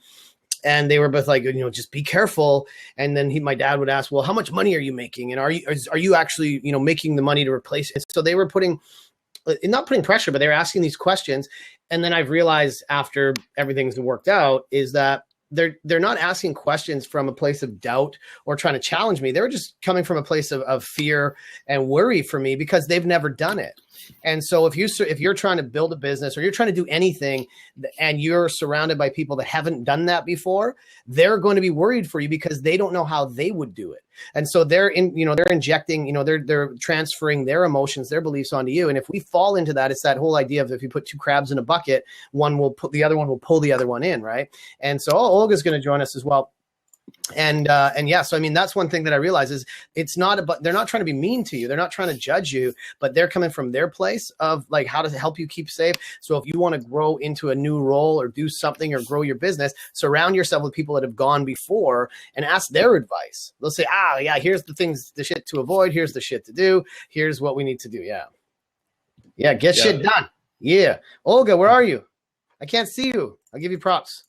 And they were both like, just be careful. And then my dad would ask, well, how much money are you making? And are you actually, making the money to replace it? So they were not putting pressure, but they were asking these questions. And then I've realized after everything's worked out is that they're not asking questions from a place of doubt or trying to challenge me. They're just coming from a place of fear and worry for me because they've never done it. And so if you're trying to build a business or you're trying to do anything and you're surrounded by people that haven't done that before, they're going to be worried for you because they don't know how they would do it. And so they're injecting, they're transferring their emotions, their beliefs onto you. And if we fall into that, it's that whole idea of if you put two crabs in a bucket, the other one will pull the other one in. Right. And so Olga's going to join us as well. And yeah, so I mean, that's one thing that I realize is it's not about, they're not trying to be mean to you. They're not trying to judge you, but they're coming from their place of like how to help you keep safe. So if you want to grow into a new role or do something or grow your business, surround yourself with people that have gone before and ask their advice. They'll say, yeah, here's the shit to avoid. Here's the shit to do. Here's what we need to do. Yeah. Get shit done. Yeah. Olga, where are you? I can't see you. I'll give you props.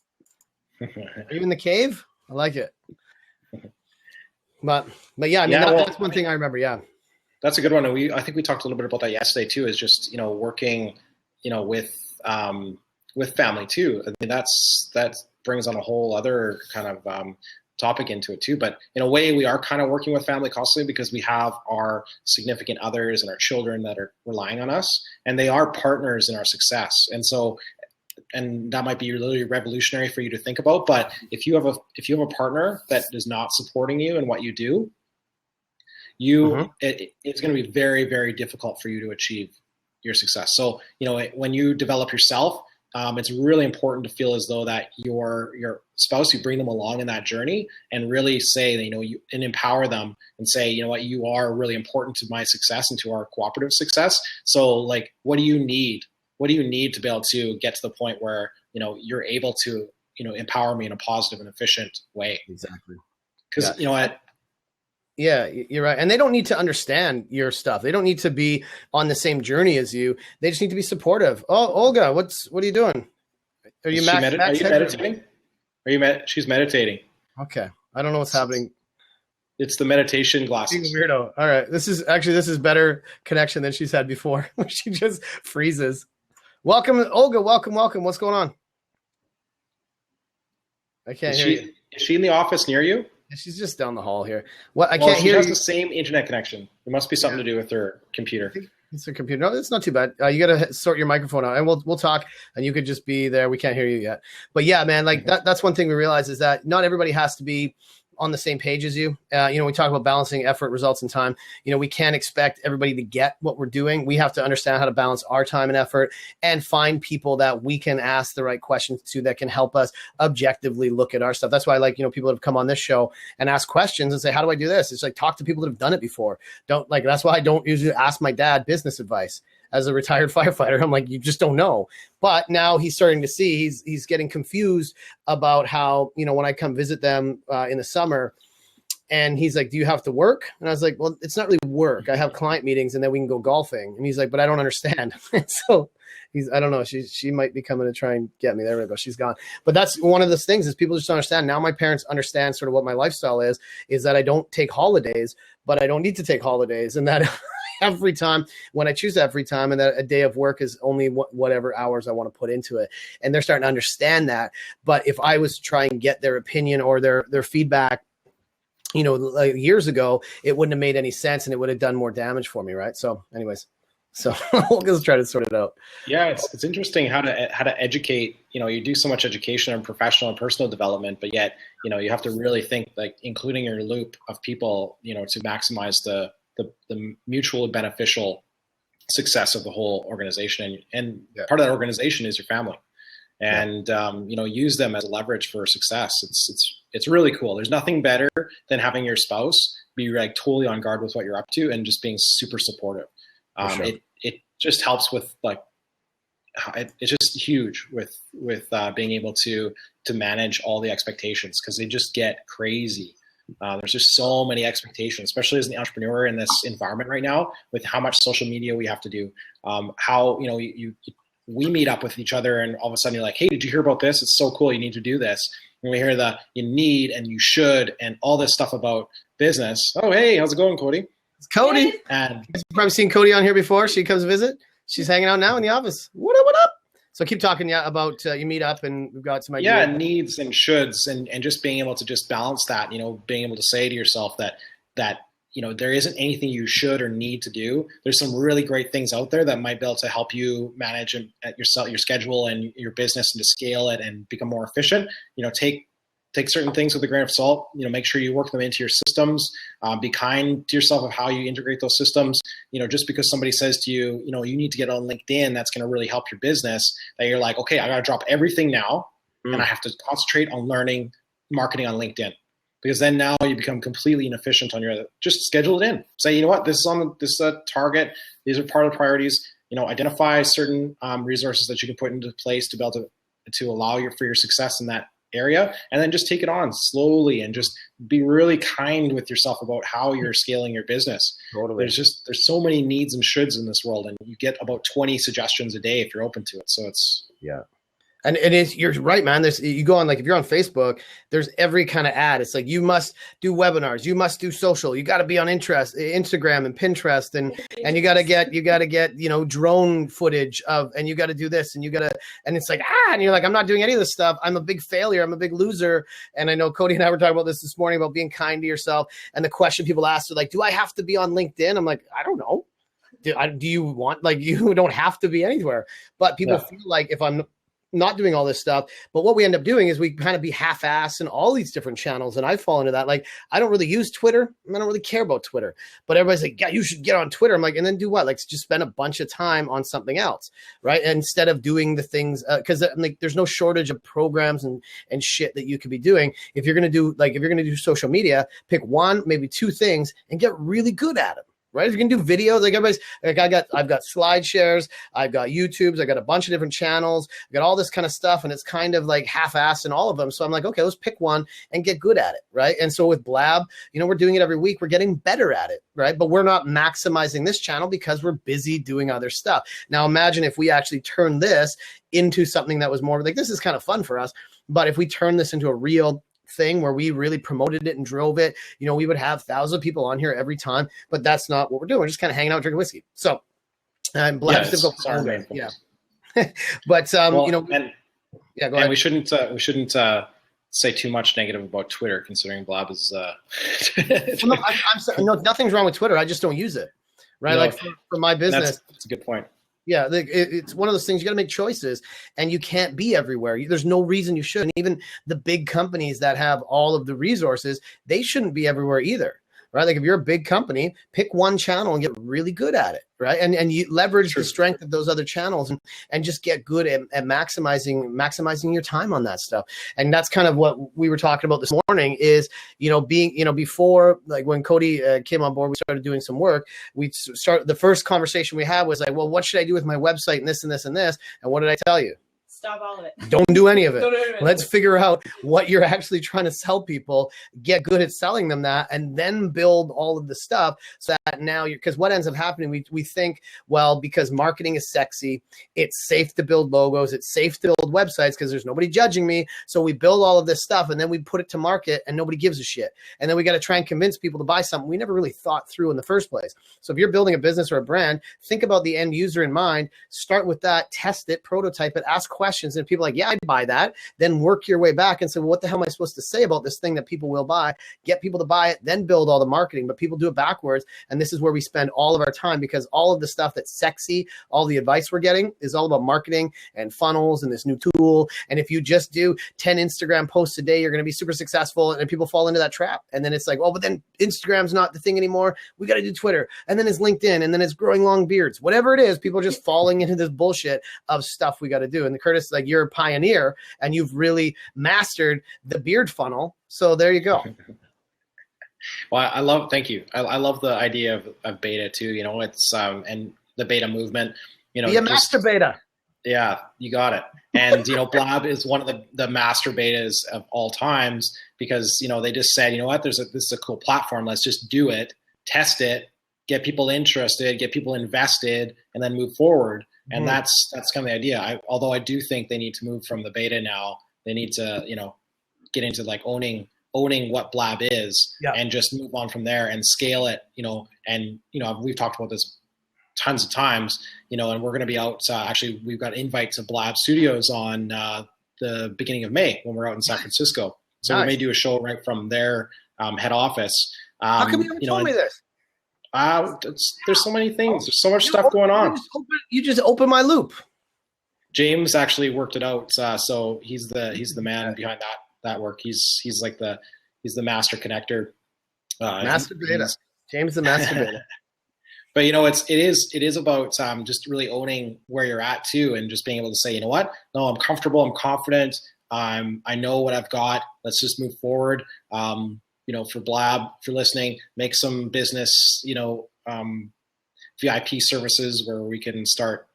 Are you in the cave? I like it. But yeah, I mean, that's one thing I remember. Yeah.
That's a good one. And I think we talked a little bit about that yesterday too, is just, working, with family too. I mean, that brings on a whole other kind of, topic into it too. But in a way we are kind of working with family constantly because we have our significant others and our children that are relying on us, and they are partners in our success. And so and that might be literally revolutionary for you to think about. But if you have a partner that is not supporting you in what you do, it's going to be very, very difficult for you to achieve your success. So, when you develop yourself, it's really important to feel as though that your spouse, you bring them along in that journey and really say that, and empower them and say, you know what, you are really important to my success and to our cooperative success. So like, what do you need? What do you need to be able to get to the point where, you're able to, empower me in a positive and efficient way?
Exactly.
Because,
Yeah, you're right. And they don't need to understand your stuff. They don't need to be on the same journey as you. They just need to be supportive. Oh, Olga, what are you doing? Are you
meditating? She's meditating.
Okay. I don't know what's happening.
It's the meditation glasses.
She's a weirdo. All right. This is better connection than she's had before. She just freezes. Welcome, Olga. Welcome. What's going on? I can't hear you.
Is she in the office near you?
She's just down the hall here. What? I can't hear you.
She has the same internet connection. It must be something to do with her computer.
It's her computer. No, it's not too bad. You got to sort your microphone out, and we'll talk. And you could just be there. We can't hear you yet. But yeah, man, like that's one thing we realize is that not everybody has to be on the same page as you. We talk about balancing effort, results, and time. We can't expect everybody to get what we're doing. We have to understand how to balance our time and effort and find people that we can ask the right questions to that can help us objectively look at our stuff. That's why I like, people that have come on this show and ask questions and say, how do I do this? It's like, talk to people that have done it before. That's why I don't usually ask my dad business advice. As a retired firefighter, I'm like, you just don't know. But now he's starting to see, he's getting confused about how, when I come visit them in the summer, and he's like, do you have to work? And I was like, well, it's not really work. I have client meetings and then we can go golfing. And he's like, but I don't understand. So I don't know. She might be coming to try and get me. There we go. She's gone. But that's one of those things is people just don't understand. Now my parents understand sort of what my lifestyle is that I don't take holidays, but I don't need to take holidays. And that every time when I choose that free time, and that a day of work is only whatever hours I want to put into it. And they're starting to understand that. But if I was to try and get their opinion or their feedback, like years ago, it wouldn't have made any sense and it would have done more damage for me. Right. So anyways, we'll just try to sort it out.
Yeah. It's interesting how to educate, you do so much education and professional and personal development, but yet, you have to really think like including your loop of people, to maximize the mutually beneficial success of the whole organization. And part of that organization is your family. And, use them as leverage for success. It's really cool. There's nothing better than having your spouse be like totally on guard with what you're up to and just being super supportive. Sure. It just helps with like, it's just huge with being able to manage all the expectations, because they just get crazy. There's just so many expectations, especially as an entrepreneur in this environment right now, with how much social media we have to do. We meet up with each other and all of a sudden you're like, hey, did you hear about this? It's so cool. You need to do this. And we hear the you need and you should and all this stuff about business. Oh, hey, how's it going, Cody?
It's Cody. And you've probably seen Cody on here before. She comes visit. She's hanging out now in the office. What up? So keep talking about you meet up and we've got some ideas.
Yeah, needs and shoulds and just being able to just balance that, being able to say to yourself that there isn't anything you should or need to do. There's some really great things out there that might be able to help you manage your schedule and your business and to scale it and become more efficient. Take certain things with a grain of salt, make sure you work them into your systems, be kind to yourself of how you integrate those systems. Just because somebody says to you, you need to get on LinkedIn, that's going to really help your business, that you're like, okay, I got to drop everything now and I have to concentrate on learning marketing on LinkedIn. Because then now you become completely inefficient on just schedule it in. Say, you know what, this is a target. These are part of the priorities. Identify certain resources that you can put into place to be able to allow for your success in that area, and then just take it on slowly and just be really kind with yourself about how you're scaling your business. Totally. There's so many needs and shoulds in this world, and you get about 20 suggestions a day if you're open to it. So it's
And you're right, man. You go on, like, if you're on Facebook, there's every kind of ad. It's like, you must do webinars, you must do social, you got to be on Instagram and Pinterest, and you got to get, drone footage of, and you got to do this, and and it's like, and you're like, I'm not doing any of this stuff. I'm a big failure. I'm a big loser. And I know Cody and I were talking about this morning about being kind to yourself. And the question people ask are like, do I have to be on LinkedIn? I'm like, I don't know. Do you want, like, you don't have to be anywhere, but people feel like if I'm not doing all this stuff. But what we end up doing is we kind of be half-assed in all these different channels. And I fall into that. Like, I don't really use Twitter. I don't really care about Twitter. But everybody's like, yeah, you should get on Twitter. I'm like, and then do what? Like, just spend a bunch of time on something else, right? Instead of doing the things, because like, there's no shortage of programs and shit that you could be doing. If you're gonna do social media, pick one, maybe two things, and get really good at them. Right? If you can do videos, like everybody's like, I've got SlideShares, I've got YouTubes, I got a bunch of different channels, I got all this kind of stuff, and it's kind of like half-assed in all of them. So I'm like, okay, let's pick one and get good at it, right? And so with Blab, we're doing it every week. We're getting better at it, right? But we're not maximizing this channel because we're busy doing other stuff. Now imagine if we actually turn this into something that was more like, this is kind of fun for us, but if we turn this into a real thing where we really promoted it and drove it, we would have thousands of people on here every time, but that's not what we're doing. We're just kind of hanging out, drinking whiskey. So Blab's difficult. Yeah. But
well,
go ahead.
And we shouldn't say too much negative about Twitter, considering Blab is
no, I'm sorry, no, nothing's wrong with Twitter. I just don't use it. Right.
No,
like for my business.
That's a good point.
Yeah, it's one of those things. You got to make choices, and you can't be everywhere. There's no reason you should. And even the big companies that have all of the resources, they shouldn't be everywhere either, right? Like if you're a big company, pick one channel and get really good at it, right? And you leverage the strength of those other channels and just get good at maximizing your time on that stuff. And that's kind of what we were talking about this morning is, being, before, like when Cody came on board, we started doing some work. The first conversation we had was like, well, what should I do with my website and this and this and this? And what did I tell you?
Stop all of it.
Don't do any of it. Let's figure out what you're actually trying to sell people, get good at selling them that, and then build all of the stuff so that now because what ends up happening, we think, well, because marketing is sexy, it's safe to build logos, it's safe to build websites because there's nobody judging me. So we build all of this stuff and then we put it to market and nobody gives a shit. And then we got to try and convince people to buy something we never really thought through in the first place. So if you're building a business or a brand, think about the end user in mind, start with that, test it, prototype it, ask questions. And people are like, yeah, I'd buy that. Then work your way back and say, well, what the hell am I supposed to say about this thing that people will buy? Get people to buy it, then build all the marketing. But people do it backwards. And this is where we spend all of our time because all of the stuff that's sexy, all the advice we're getting is all about marketing and funnels and this new tool. And if you just do 10 Instagram posts a day, you're going to be super successful. And people fall into that trap. And then it's like, oh, but then Instagram's not the thing anymore. We got to do Twitter. And then it's LinkedIn. And then it's growing long beards. Whatever it is, people are just falling into this bullshit of stuff we got to do. And Curtis, like you're a pioneer and you've really mastered the beard funnel. So there you go.
Well, thank you. I love the idea of beta too. It's and the beta movement.
Be a master beta.
Yeah, you got it. And Blab is one of the master betas of all times because they just said, you know what, this is a cool platform. Let's just do it, test it, get people interested, get people invested, and then move forward. And that's kind of the idea. Although I do think they need to move from the beta now. They need to, get into like owning what Blab is and just move on from there and scale it, and, we've talked about this tons of times, and we're going to be out. Actually, we've got invite to Blab Studios on the beginning of May when we're out in San Francisco. So we may do a show right from their head office.
How come you haven't told me this?
There's so many things. There's so much stuff going on.
You just open my loop.
James actually worked it out. So he's the man behind that work. He's the master connector.
Master beta. James the master beta.
But it is about just really owning where you're at too, and just being able to say, you know what? No, I'm comfortable. I'm confident. I know what I've got. Let's just move forward. For Blab, if you're listening, make some business, VIP services where we can start,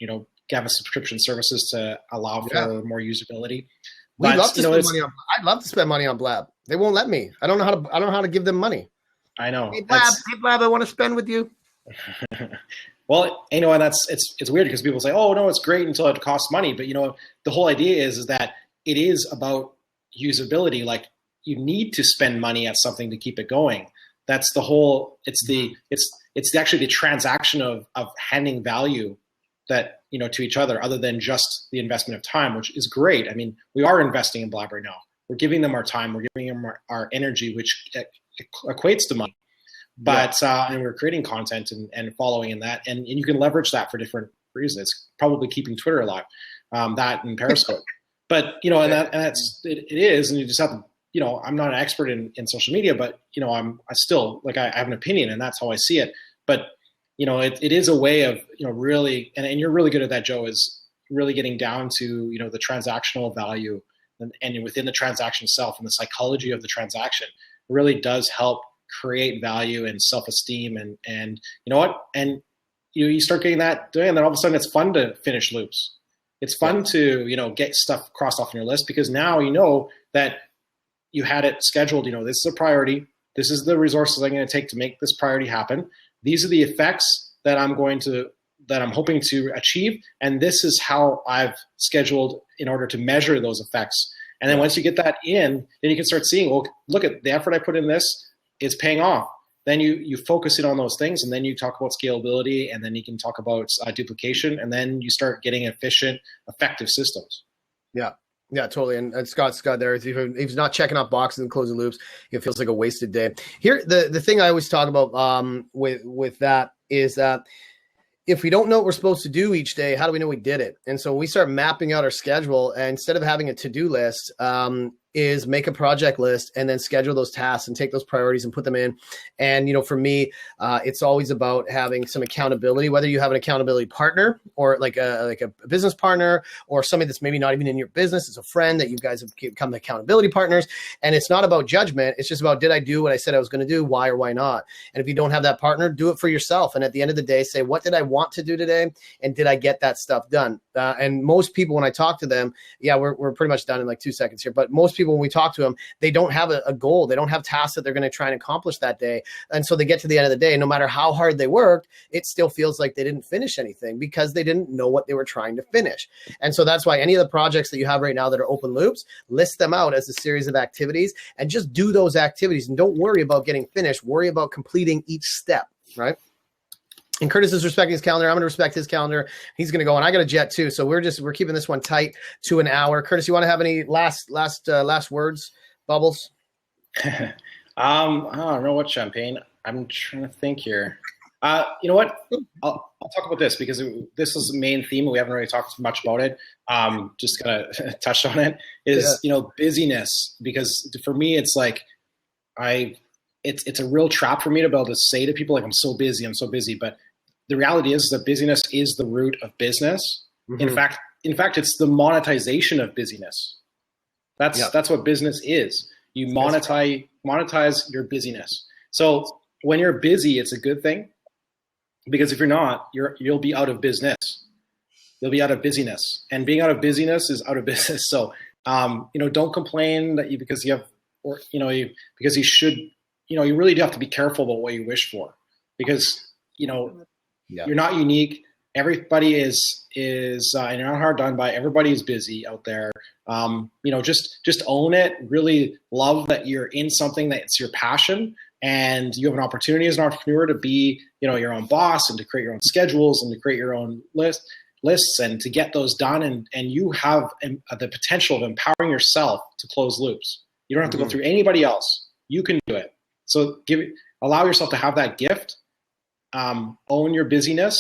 have a subscription services to allow for more usability.
I'd love to spend money on Blab. They won't let me. I don't know how to give them money.
I know.
Hey Blab, I want to spend with you.
Well, and it's weird because people say, oh no, it's great until it costs money. But the whole idea is that it is about usability. Like, you need to spend money at something to keep it going. That's the whole. It's actually the transaction of handing value that to each other, other than just the investment of time, which is great. I mean, we are investing in Blab right now. We're giving them our time. We're giving them our energy, which equates to money. But and we're creating content and following in that, and you can leverage that for different reasons. It's probably keeping Twitter alive, that and Periscope. But, it is, and you just have to, I'm not an expert in social media, but, I still, like, I have an opinion, and that's how I see it. But, it is a way of, really, and you're really good at that, Joe, is really getting down to, the transactional value and within the transaction itself and the psychology of the transaction really does help create value and self-esteem. And you know what? And you start getting that doing, and then all of a sudden it's fun to finish loops. It's fun to, get stuff crossed off on your list, because now you know that you had it scheduled. This is a priority. This is the resources I'm going to take to make this priority happen. These are the effects that I'm hoping to achieve. And this is how I've scheduled in order to measure those effects. And then once you get that in, then you can start seeing, well, look at the effort I put in this, it's paying off. Then you focus in on those things, and then you talk about scalability, and then you can talk about duplication, and then you start getting efficient, effective systems.
Yeah, totally. And Scott's there. If he's not checking off boxes and closing loops, it feels like a wasted day. Here, the thing I always talk about with that is that if we don't know what we're supposed to do each day, how do we know we did it? And so we start mapping out our schedule, and instead of having a to-do list, is make a project list and then schedule those tasks and take those priorities and put them in. And, for me, it's always about having some accountability, whether you have an accountability partner or like a business partner or somebody that's maybe not even in your business. It's a friend that you guys have become accountability partners. And it's not about judgment. It's just about, did I do what I said I was going to do? Why or why not? And if you don't have that partner, do it for yourself. And at the end of the day, say, what did I want to do today? And did I get that stuff done? And most people, when I talk to them, we're pretty much done in like 2 seconds here. But most people, when we talk to them, they don't have a goal. They don't have tasks that they're going to try and accomplish that day. And so they get to the end of the day, no matter how hard they worked, it still feels like they didn't finish anything because they didn't know what they were trying to finish. And so that's why any of the projects that you have right now that are open loops, list them out as a series of activities and just do those activities. And don't worry about getting finished. Worry about completing each step, right? And Curtis is respecting his calendar. I'm going to respect his calendar. He's going to go, and I got a jet too. So we're keeping this one tight to an hour. Curtis, you want to have any last words, Bubbles?
I don't know what, Champagne. I'm trying to think here. You know what? I'll talk about this because this is the main theme. We haven't really talked much about it. Just kind of touched on it. Is busyness, because for me it's like it's a real trap for me to be able to say to people like I'm so busy, but the reality is that busyness is the root of business. Mm-hmm. In fact, it's the monetization of busyness. That's what business is. You monetize your busyness. So when you're busy, it's a good thing, because if you're not, you'll be out of business. You'll be out of busyness, and being out of busyness is out of business. So don't complain that because you have, or because you should. You really do have to be careful about what you wish for, because you're not unique. Everybody is and you're not hard done by. Everybody is busy out there. Just own it. Really love that you're in something that's your passion, and you have an opportunity as an entrepreneur to be your own boss and to create your own schedules and to create your own lists and to get those done. And you have the potential of empowering yourself to close loops. You don't have to go through anybody else. You can do it. So allow yourself to have that gift, own your busyness,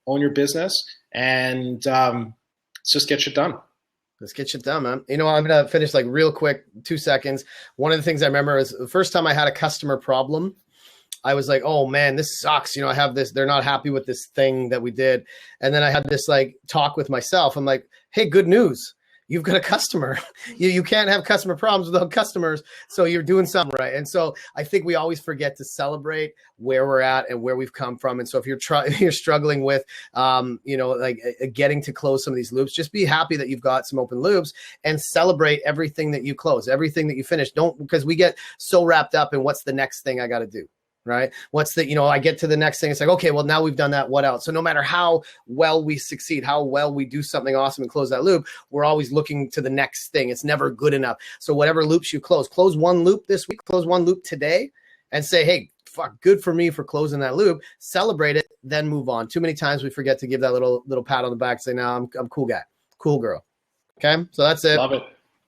own your business, and just get shit done.
Let's get shit done, man. I'm going to finish like real quick, 2 seconds. One of the things I remember is the first time I had a customer problem, I was like, oh man, this sucks. I have this, they're not happy with this thing that we did. And then I had this like talk with myself. I'm like, hey, good news. You've got a customer. You can't have customer problems without customers. So you're doing something right. And so I think we always forget to celebrate where we're at and where we've come from. And so if you're struggling with, getting to close some of these loops, just be happy that you've got some open loops and celebrate everything that you close, everything that you finish. Because we get so wrapped up in what's the next thing I got to do. Right? I get to the next thing. It's like, okay, well, now we've done that. What else? So no matter how well we succeed, how well we do something awesome and close that loop, we're always looking to the next thing. It's never good enough. So whatever loops you close one loop this week, close one loop today and say, hey, fuck, good for me for closing that loop. Celebrate it, then move on. Too many times we forget to give that little pat on the back, say, no, I'm cool guy, cool girl. Okay. So that's it.
Love it.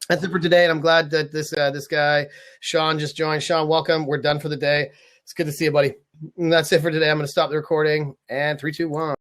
That's it for today. And I'm glad that this guy, Sean, just joined. Sean, welcome. We're done for the day. It's good to see you, buddy. And that's it for today. I'm going to stop the recording. And 3, 2, 1.